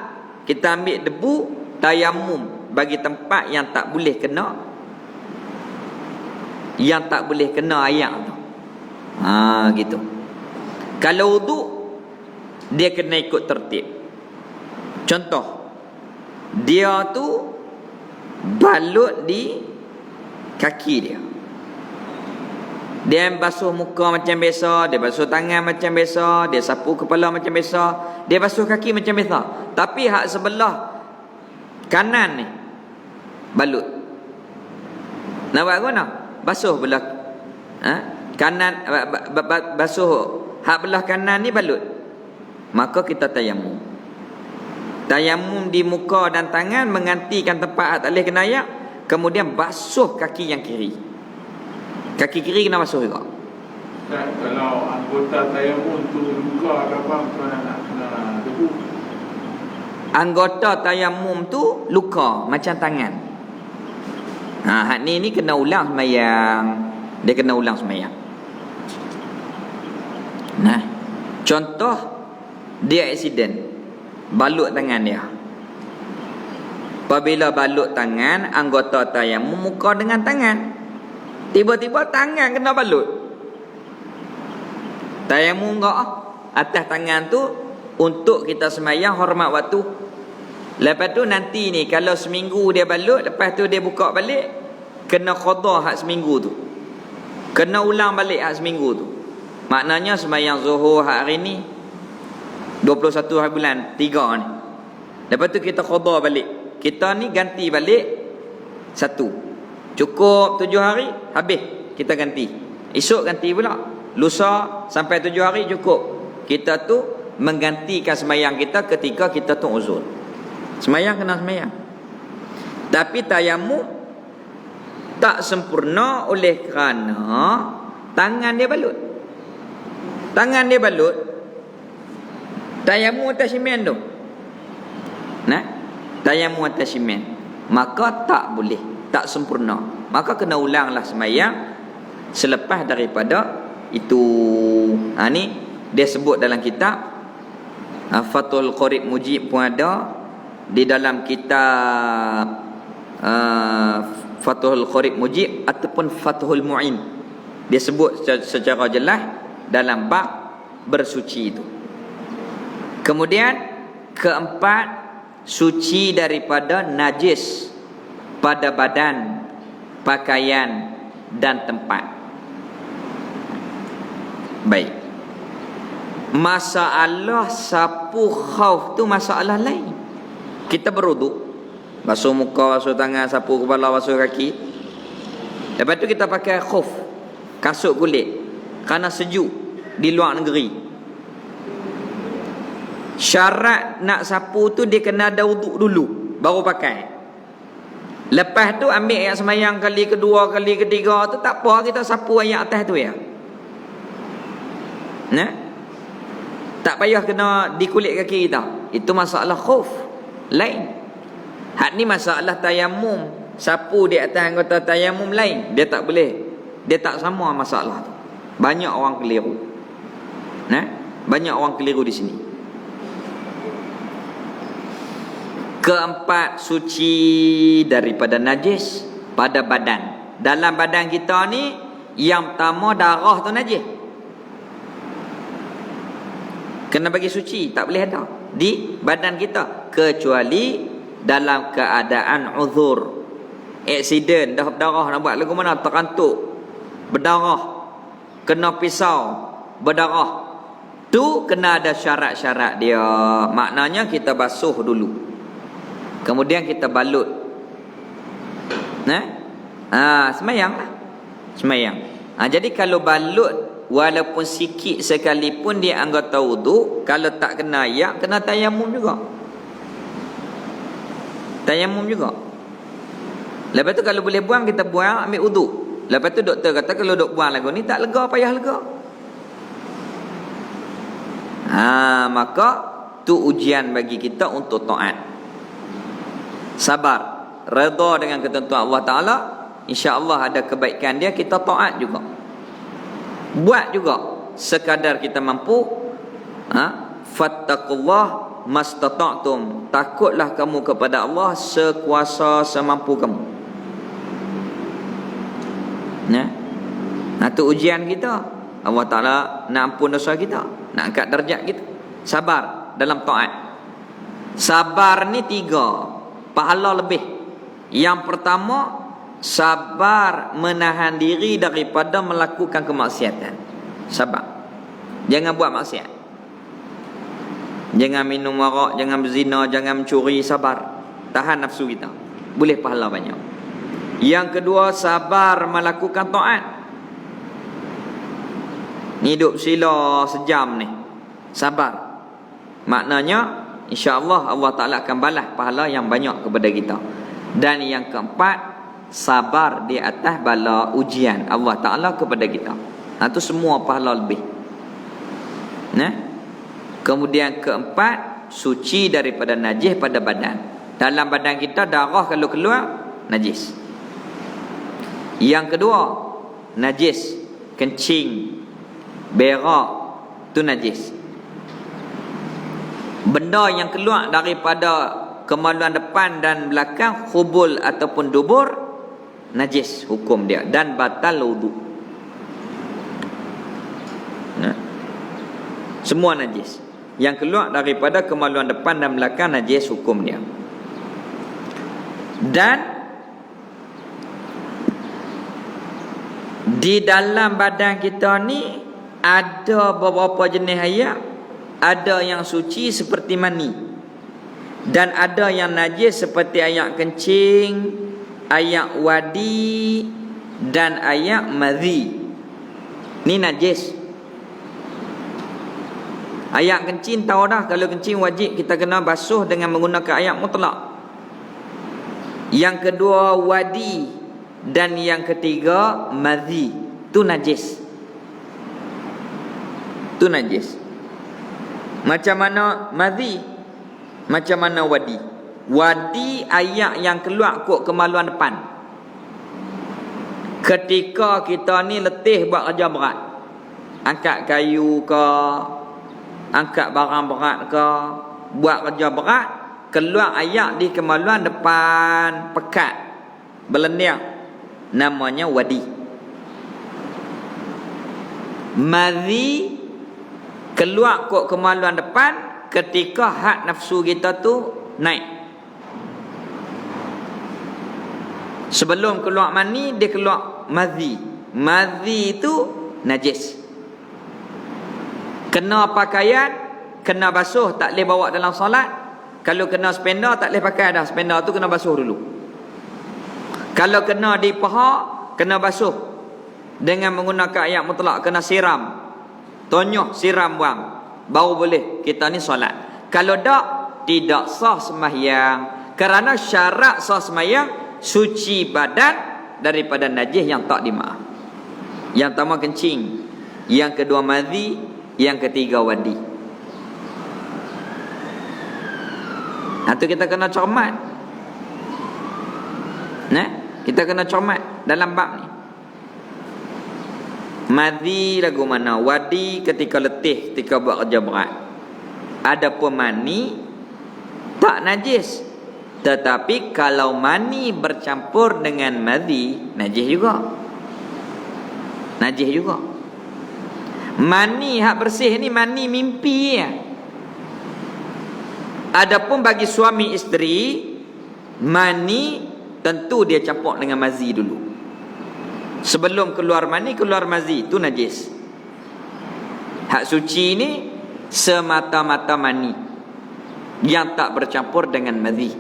kita ambil debu, tayamum bagi tempat yang tak boleh kena, yang tak boleh kena ayak tu. Gitu. Kalau wuduk, dia kena ikut tertib. Contoh, dia tu balut di kaki dia. Dia basuh muka macam biasa, dia basuh tangan macam biasa, dia sapu kepala macam biasa, dia basuh kaki macam biasa. Tapi hak sebelah kanan ni balut. Nak buat apa nak? Basuh belah kanan, basuh hak belah kanan ni balut. Maka kita tayamum. Tayamum di muka dan tangan menggantikan tempat hak tak boleh kena ayak, kemudian basuh kaki yang kiri. Kaki kiri kena basuh juga. Kalau anggota tayamum tu luka ke apa, macam mana nak kena debu? Anggota tayamum tu luka macam tangan. Hak ni kena ulang sembahyang. Dia kena ulang sembahyang. Nah, contoh dia aksiden balut tangan dia. Apabila balut tangan, anggota tayamum muka dengan tangan, tiba-tiba tangan kena balut. Tayamum enggak atas tangan tu untuk kita sembahyang hormat waktu. Lepas tu nanti ni kalau seminggu dia balut, lepas tu dia buka balik, kena qada hak seminggu tu. Kena ulang balik hak seminggu tu. Maknanya sembahyang Zuhur hari ni 21 hari bulan 3 ni. Lepas tu kita qada balik. Kita ni ganti balik 1. Cukup 7 hari, habis kita ganti. Esok ganti pula. Lusa sampai 7 hari cukup. Kita tu menggantikan sembahyang kita ketika kita tu uzur. Sembahyang kena sembahyang. Tapi tayamum tak sempurna oleh kerana tangan dia balut. Tangan dia balut. Tayamum atas simen tu. Nah, tayamum atas simen. Maka tak boleh, tak sempurna. Maka kena ulanglah sembahyang selepas daripada Itu ni dia sebut dalam kitab Fathul Qorib Mujib pun ada, di dalam kitab Fathul Qorib Mujib ataupun Fathul Mu'in, dia sebut secara jelas dalam bab bersuci itu. Kemudian keempat, suci daripada najis pada badan, pakaian dan tempat. Baik. Masalah sapu khauf tu masalah lain. Kita berwuduk, basuh muka, basuh tangan, sapu kepala, basuh kaki. Lepas tu kita pakai khauf, kasut kulit, kerana sejuk di luar negeri. Syarat nak sapu tu dia kena ada wuduk dulu baru pakai. Lepas tu ambil ayat semayang kali kedua, kali ketiga tu tak apa, kita sapu ayat atas tu ya. Nah, tak payah kena di kulit kaki kita. Itu masalah khauf lain. Hak ni masalah tayamum, sapu di atas anggota tayamum lain. Dia tak boleh, dia tak sama masalah tu. Banyak orang keliru. Nah, banyak orang keliru di sini. Keempat, suci daripada najis pada badan. Dalam badan kita ni yang pertama darah tu najis, kena bagi suci, tak boleh ada di badan kita kecuali dalam keadaan uzur, aksiden, dah berdarah, nak buat lagu mana, terantuk, berdarah, kena pisau, berdarah, tu kena ada syarat-syarat dia. Maknanya kita basuh dulu, kemudian kita balut. Semayang lah, semayang. Jadi kalau balut walaupun sikit sekalipun dia anggota wuduk, kalau tak kena ayak, kena tayamum juga. Tayamum juga. Lepas tu kalau boleh buang, kita buang, ambil wuduk. Lepas tu doktor kata kalau duk buang lagu ni tak lega, payah lega. Maka tu ujian bagi kita untuk taat. Sabar, redha dengan ketentuan Allah Ta'ala, insya-Allah ada kebaikan dia, kita taat juga. Buat juga sekadar kita mampu. Fattaqullah mastata'tum, takutlah kamu kepada Allah sekuasa semampu kamu. Tu ujian kita. Allah Ta'ala nak ampun dosa kita, nak angkat darjat kita. Sabar dalam taat. Sabar ni 3 pahala lebih. Yang pertama, sabar menahan diri daripada melakukan kemaksiatan. Sabar, jangan buat maksiat, jangan minum arak, jangan berzina, jangan mencuri. Sabar, tahan nafsu kita, boleh pahala banyak. Yang kedua, sabar melakukan taat. Ni hidup sila sejam ni, sabar, maknanya insya-Allah Allah Ta'ala akan balas pahala yang banyak kepada kita. Dan yang keempat, sabar di atas bala ujian Allah Ta'ala kepada kita. Itu semua pahala lebih. Kemudian keempat, suci daripada najis pada badan. Dalam badan kita darah kalau keluar najis. Yang kedua, najis kencing, berak, tu najis. Benda yang keluar daripada kemaluan depan dan belakang, khubul ataupun dubur, najis hukum dia dan batal wudu. Semua najis yang keluar daripada kemaluan depan dan belakang, najis hukum dia. Dan di dalam badan kita ni ada beberapa jenis ayak. Ada yang suci seperti mani, dan ada yang najis seperti ayak kencing, ayak wadi dan ayak madhi. Ni najis. Ayak kencing tahu dah, kalau kencing wajib kita kena basuh dengan menggunakan ayak mutlak. Yang kedua wadi, dan yang ketiga madhi. Tu najis. Tu najis. Macam mana madhi, macam mana wadi. Wadi ayak yang keluar kot kemaluan depan ketika kita ni letih buat kerja berat. angkat kayu ke, angkat barang berat ke, buat kerja berat, keluar air di kemaluan depan pekat berlendir, namanya wadi. Madhi keluar kok kemaluan depan ketika hak nafsu kita tu naik. Sebelum keluar mani, dia keluar madhi. Madhi itu najis. Kena pakaian, kena basuh, tak boleh bawa dalam solat. Kalau kena spender, tak boleh pakai dah. Spender tu kena basuh dulu. Kalau kena di paha, kena basuh dengan menggunakan air mutlak, kena siram. Tonyoh, siram buang, baru boleh kita ni solat. Kalau tak, tidak sah sembahyang. Kerana syarat sah sembahyang suci badan daripada najis yang tak dimaaf. Yang pertama kencing, yang kedua madhi, yang ketiga wadi. Itu kita kena cermat. Nah, kita kena cermat dalam bab ni. Madhi lagu mana, wadi ketika letih, ketika buat kerja berat. Adapun mani tak najis, tetapi kalau mani bercampur dengan madhi, najis juga. Najis juga. Mani hak bersih ni mani mimpi ya. Adapun bagi suami isteri, mani tentu dia campur dengan mazi dulu. Sebelum keluar mani, keluar mazi, itu najis. Hak suci ni semata-mata mani yang tak bercampur dengan mazi.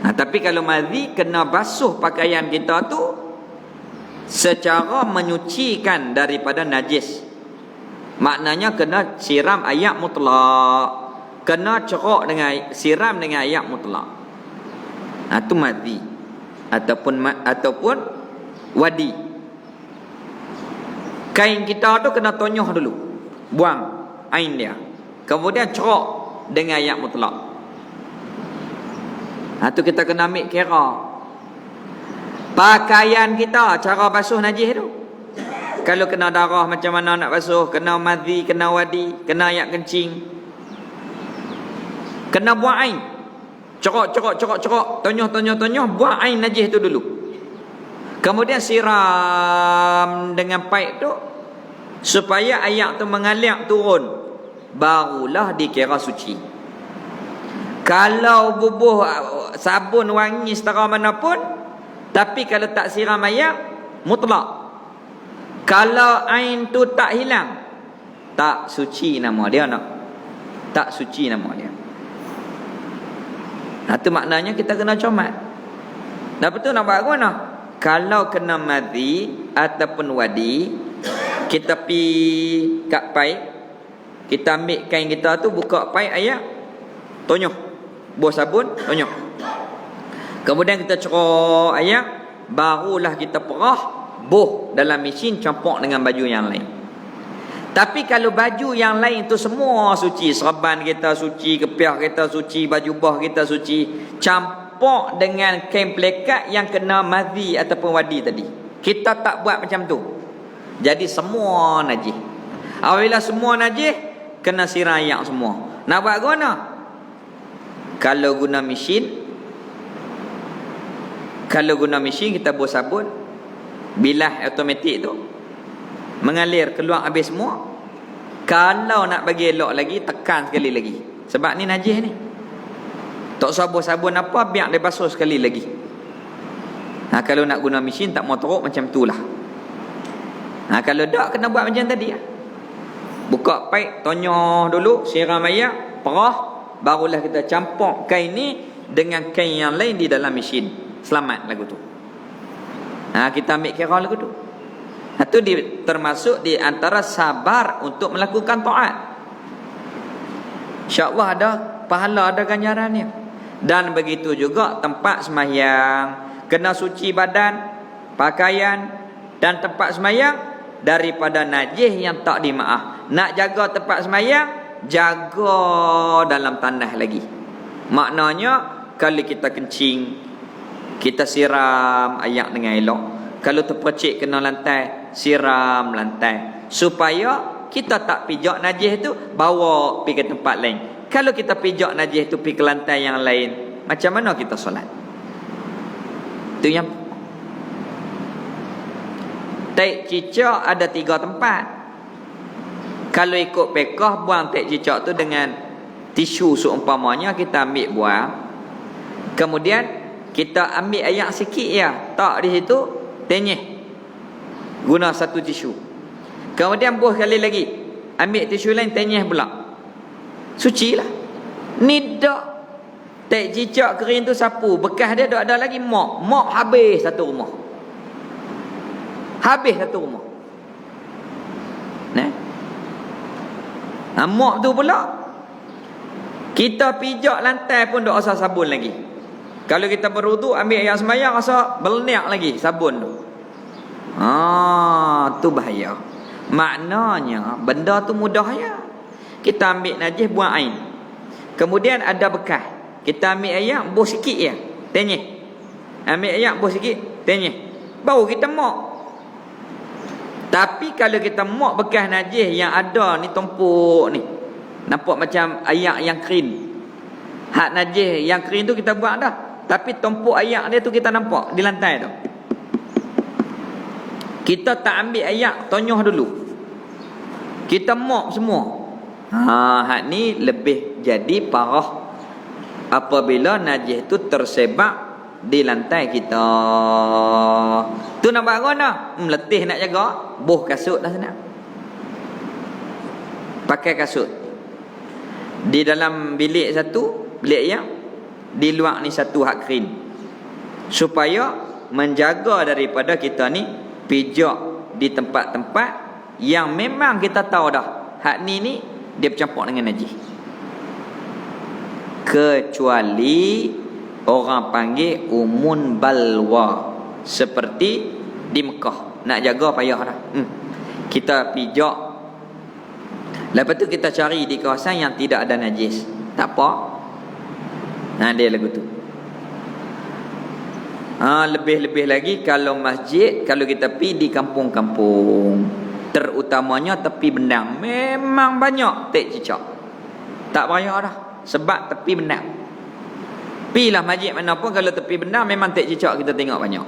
Tapi kalau mazi, kena basuh pakaian kita tu secara menyucikan daripada najis. Maknanya kena siram air mutlak, kena cerok dengan siram dengan air mutlak. Itu mazi ataupun wadi. Kain kita tu kena tonyoh dulu, buang ain dia, kemudian cerok dengan air mutlak. Itu kita kena ambil kira. Pakaian kita, cara basuh najis tu, kalau kena darah macam mana nak basuh, kena madhi, kena wadi, kena air kencing, kena buang ain, cerok, tonyoh, buang ain najis tu dulu. Kemudian siram dengan paip tu supaya air tu mengalir turun, barulah dikira suci. Kalau bubuh sabun wangi setara mana pun, tapi kalau tak siram air, mutlak. Kalau ain tu tak hilang, tak suci nama dia nak. Tak suci nama dia. Itu maknanya kita kena cermat. Dah betul nak buat mana? Kalau kena madhi ataupun wadi, kita pi kat paip, kita ambil kain kita tu, buka paip air, tonyoh, buah sabun, tonyoh. Kemudian kita cerok air, barulah kita perah, buh dalam mesin, campur dengan baju yang lain. Tapi kalau baju yang lain tu semua suci, serban kita suci, kepiah kita suci, baju bah kita suci, campur dengan kain pelekat yang kena madhi ataupun wadi tadi, kita tak buat macam tu, jadi semua najis. Apabila semua najis, kena siram air semua. Nak buat guna? Kalau guna mesin, kita buat sabun, bilah automatik tu mengalir keluar habis semua. Kalau nak bagi elok lagi, tekan sekali lagi, sebab ni najis ni. Tak sabun apa, biar dia basuh sekali lagi. Kalau nak guna mesin, tak mau teruk macam tu lah. Kalau tak, kena buat macam tadi. Buka paip, tonyoh dulu, siram air, perah, barulah kita campur kain ni dengan kain yang lain di dalam mesin. Selamat lagu tu. Kita ambil kira lagu tu. Itu termasuk di antara sabar untuk melakukan taat. InsyaAllah ada pahala, ada ganjarannya. Dan begitu juga tempat sembahyang, kena suci badan, pakaian dan tempat sembahyang daripada najis yang tak dimaaf. Nak jaga tempat sembahyang, jaga dalam tanah lagi. Maknanya kalau kita kencing, kita siram air dengan elok. Kalau terpercik kena lantai, siram lantai supaya kita tak pijak najis tu bawa pergi ke tempat lain. Kalau kita pijak najis tu pergi ke lantai yang lain, macam mana kita solat? Tu yang tek cicak ada 3 tempat. Kalau ikut pekah, buang tek cicak tu dengan tisu seumpamanya, kita ambil buang. Kemudian kita ambil air sikit ya, tak di situ, tenyeh. Guna satu tisu. Kemudian buah sekali lagi, ambil tisu lain, tenyeh pula. Suci lah. Ni dak. Tek cicak kering tu sapu, bekas dia dak ada lagi mop. Mop habis satu rumah. Habis satu rumah. Nah. Mop tu pula kita pijak lantai pun tak usah sabun lagi. Kalau kita berwuduk ambil air sembahyang rasa berniak lagi sabun tu. Tu bahaya. Maknanya benda tu mudah ya. Kita ambil najis buang air. Kemudian ada bekas. Kita ambil air buh sikit ya. Tenyeh. Ambil air buh sikit, tenyeh. Baru kita mop. Tapi kalau kita mop bekas najis yang ada ni tumpuk ni, nampak macam air yang kering. Hak najis yang kering tu kita buang dah. Tapi tumpuk air dia tu kita nampak di lantai tu. Kita tak ambil air, tonyoh dulu. Kita mop semua. Hak ni lebih jadi parah apabila najis tu tersebar di lantai kita. Tu nak buat apa? Letih nak jaga, buh kasut dah senang. Pakai kasut. Di dalam bilik satu, bilik yang di luar ni satu hak kering. Supaya menjaga daripada kita ni pijak di tempat-tempat yang memang kita tahu dah hak ni dia bercampur dengan najis. Kecuali orang panggil umun balwa, seperti di Mekah. Nak jaga payah dah. Kita pijak, lepas tu kita cari di kawasan yang tidak ada najis. Tak apa. Dia lagu tu. Lebih-lebih lagi kalau masjid, kalau kita pergi di kampung-kampung, terutamanya tepi bendang, memang banyak tek cicak. Tak payah dah, sebab tepi bendang. Pilah masjid mana pun, kalau tepi bendang memang tek cicak kita tengok banyak.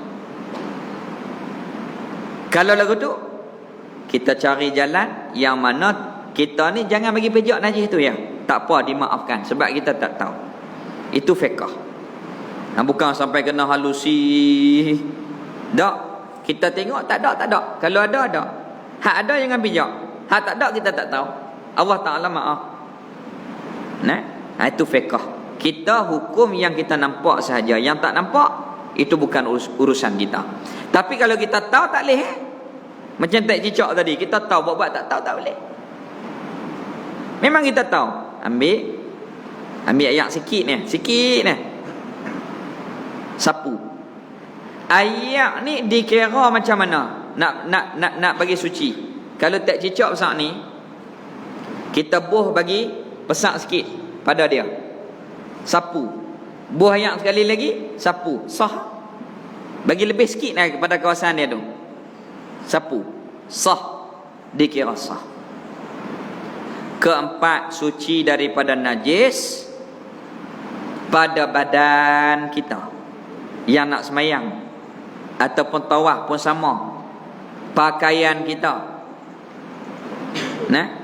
Kalau lagu tu, kita cari jalan yang mana kita ni jangan bagi pejak najis tu ya. Tak apa, dimaafkan sebab kita tak tahu. Itu fiqh. Bukan sampai kena halusi. Tak. Kita tengok tak ada. Kalau ada. Hak ada jangan pijak. Hak tak ada kita tak tahu. Allah Ta'ala maaf. Itu fiqh. Kita hukum yang kita nampak sahaja. Yang tak nampak, itu bukan urusan kita. Tapi kalau kita tahu tak boleh. Macam tek cicak tadi, kita tahu buat tak tahu tak boleh. Memang kita tahu. Ambil air sikit ni. Sapu. Air ni dikira macam mana? Nak bagi suci. Kalau tek cicak besar ni, kita buh bagi besar sikit pada dia. Sapu. Buh air sekali lagi, sapu. Sah. Bagi lebih sikit lah kepada kawasan dia tu. Sapu. Sah. Dikira sah. Keempat, suci daripada najis pada badan kita yang nak semayang ataupun tawaf pun sama. Pakaian kita.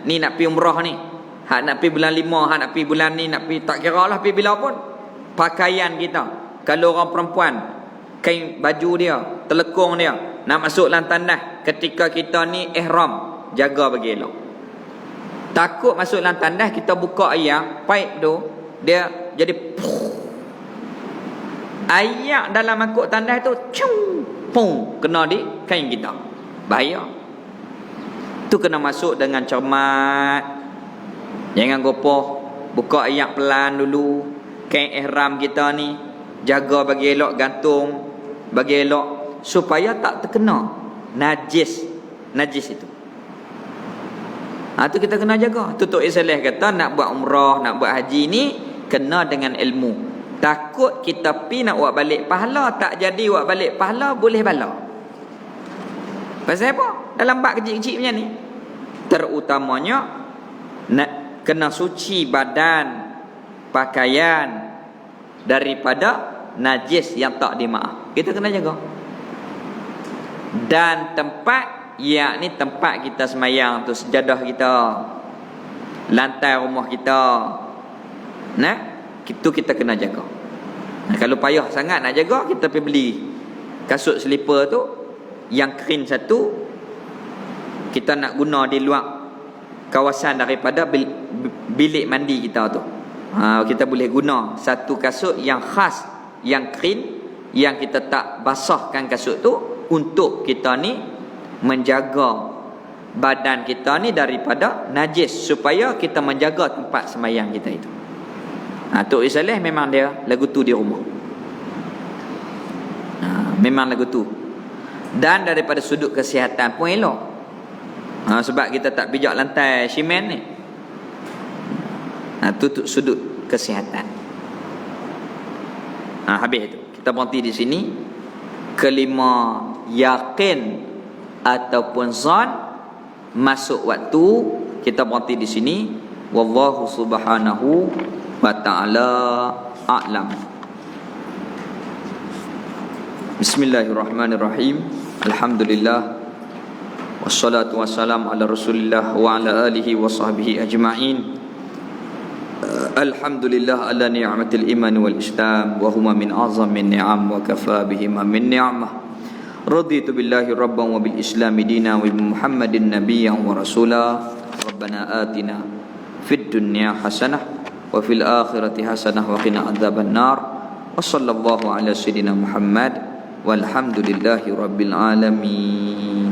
Ni nak pergi umrah ni. Hak nak pergi bulan 5, hak nak pergi bulan ni, nak pergi tak kira lah pergi bila pun. Pakaian kita. Kalau orang perempuan, kain baju dia, telekung dia, nak masuk dalam tandas, ketika kita ni ihram, jaga bagi elok. Takut masuk dalam tandas, kita buka air, pipe tu, dia jadi air dalam mangkuk tandas tu, kena di kain kita. Bahaya. Tu kena masuk dengan cermat. Jangan gopoh. Buka air pelan dulu. Kain ihram kita ni, jaga bagi elok, gantung bagi elok, supaya tak terkena najis itu. Tu kita kena jaga. Tu Tok Isaleh kata nak buat umrah, nak buat haji ni kena dengan ilmu. Takut kita pi nak buat balik pahala, tak jadi buat balik pahala, boleh bala. Pasal apa? Dalam bab kecil-kecil macam ni. Terutamanya nak kena suci badan, pakaian daripada najis yang tak dimaaf. Kita kena jaga. Dan tempat, yakni tempat kita semayang tu, sejadah kita, lantai rumah kita, nah, itu kita kena jaga. Nah, kalau payah sangat nak jaga, kita pergi beli kasut selipar tu yang kering satu, kita nak guna di luar kawasan daripada bilik mandi kita tu. Kita boleh guna satu kasut yang khas, yang kering, yang kita tak basahkan kasut tu, untuk kita ni menjaga badan kita ni daripada najis, supaya kita menjaga tempat semayang kita itu. Tok Isaleh memang dia lagu tu di rumah. Memang lagu tu. Dan daripada sudut kesihatan pun elok. Sebab kita tak pijak lantai simen ni. Tu sudut kesihatan. Habis itu. Kita berhenti di sini. Kelima, yakin ataupun zon masuk waktu. Kita berhenti di sini. Wallahu subhanahu wa ta'ala a'lam. Bismillahirrahmanirrahim. Alhamdulillah. Wassalatu wassalamu ala Rasulillah wa ala alihi wa sahbihi ajma'in. Alhamdulillah ala ni'matil iman wal islam, wa huma min azamin ni'am, wa kafa bihima min ni'mah. Raditu billahi rabban wa bil islami dina, wa bi Muhammadin nabiyyan wa rasula. Rabbana atina fid dunya hasanah wa fil akhirati hasanah wa qina adzaban nar. Wa sallallahu ala sayyidina Muhammad walhamdulillahi rabbil alamin.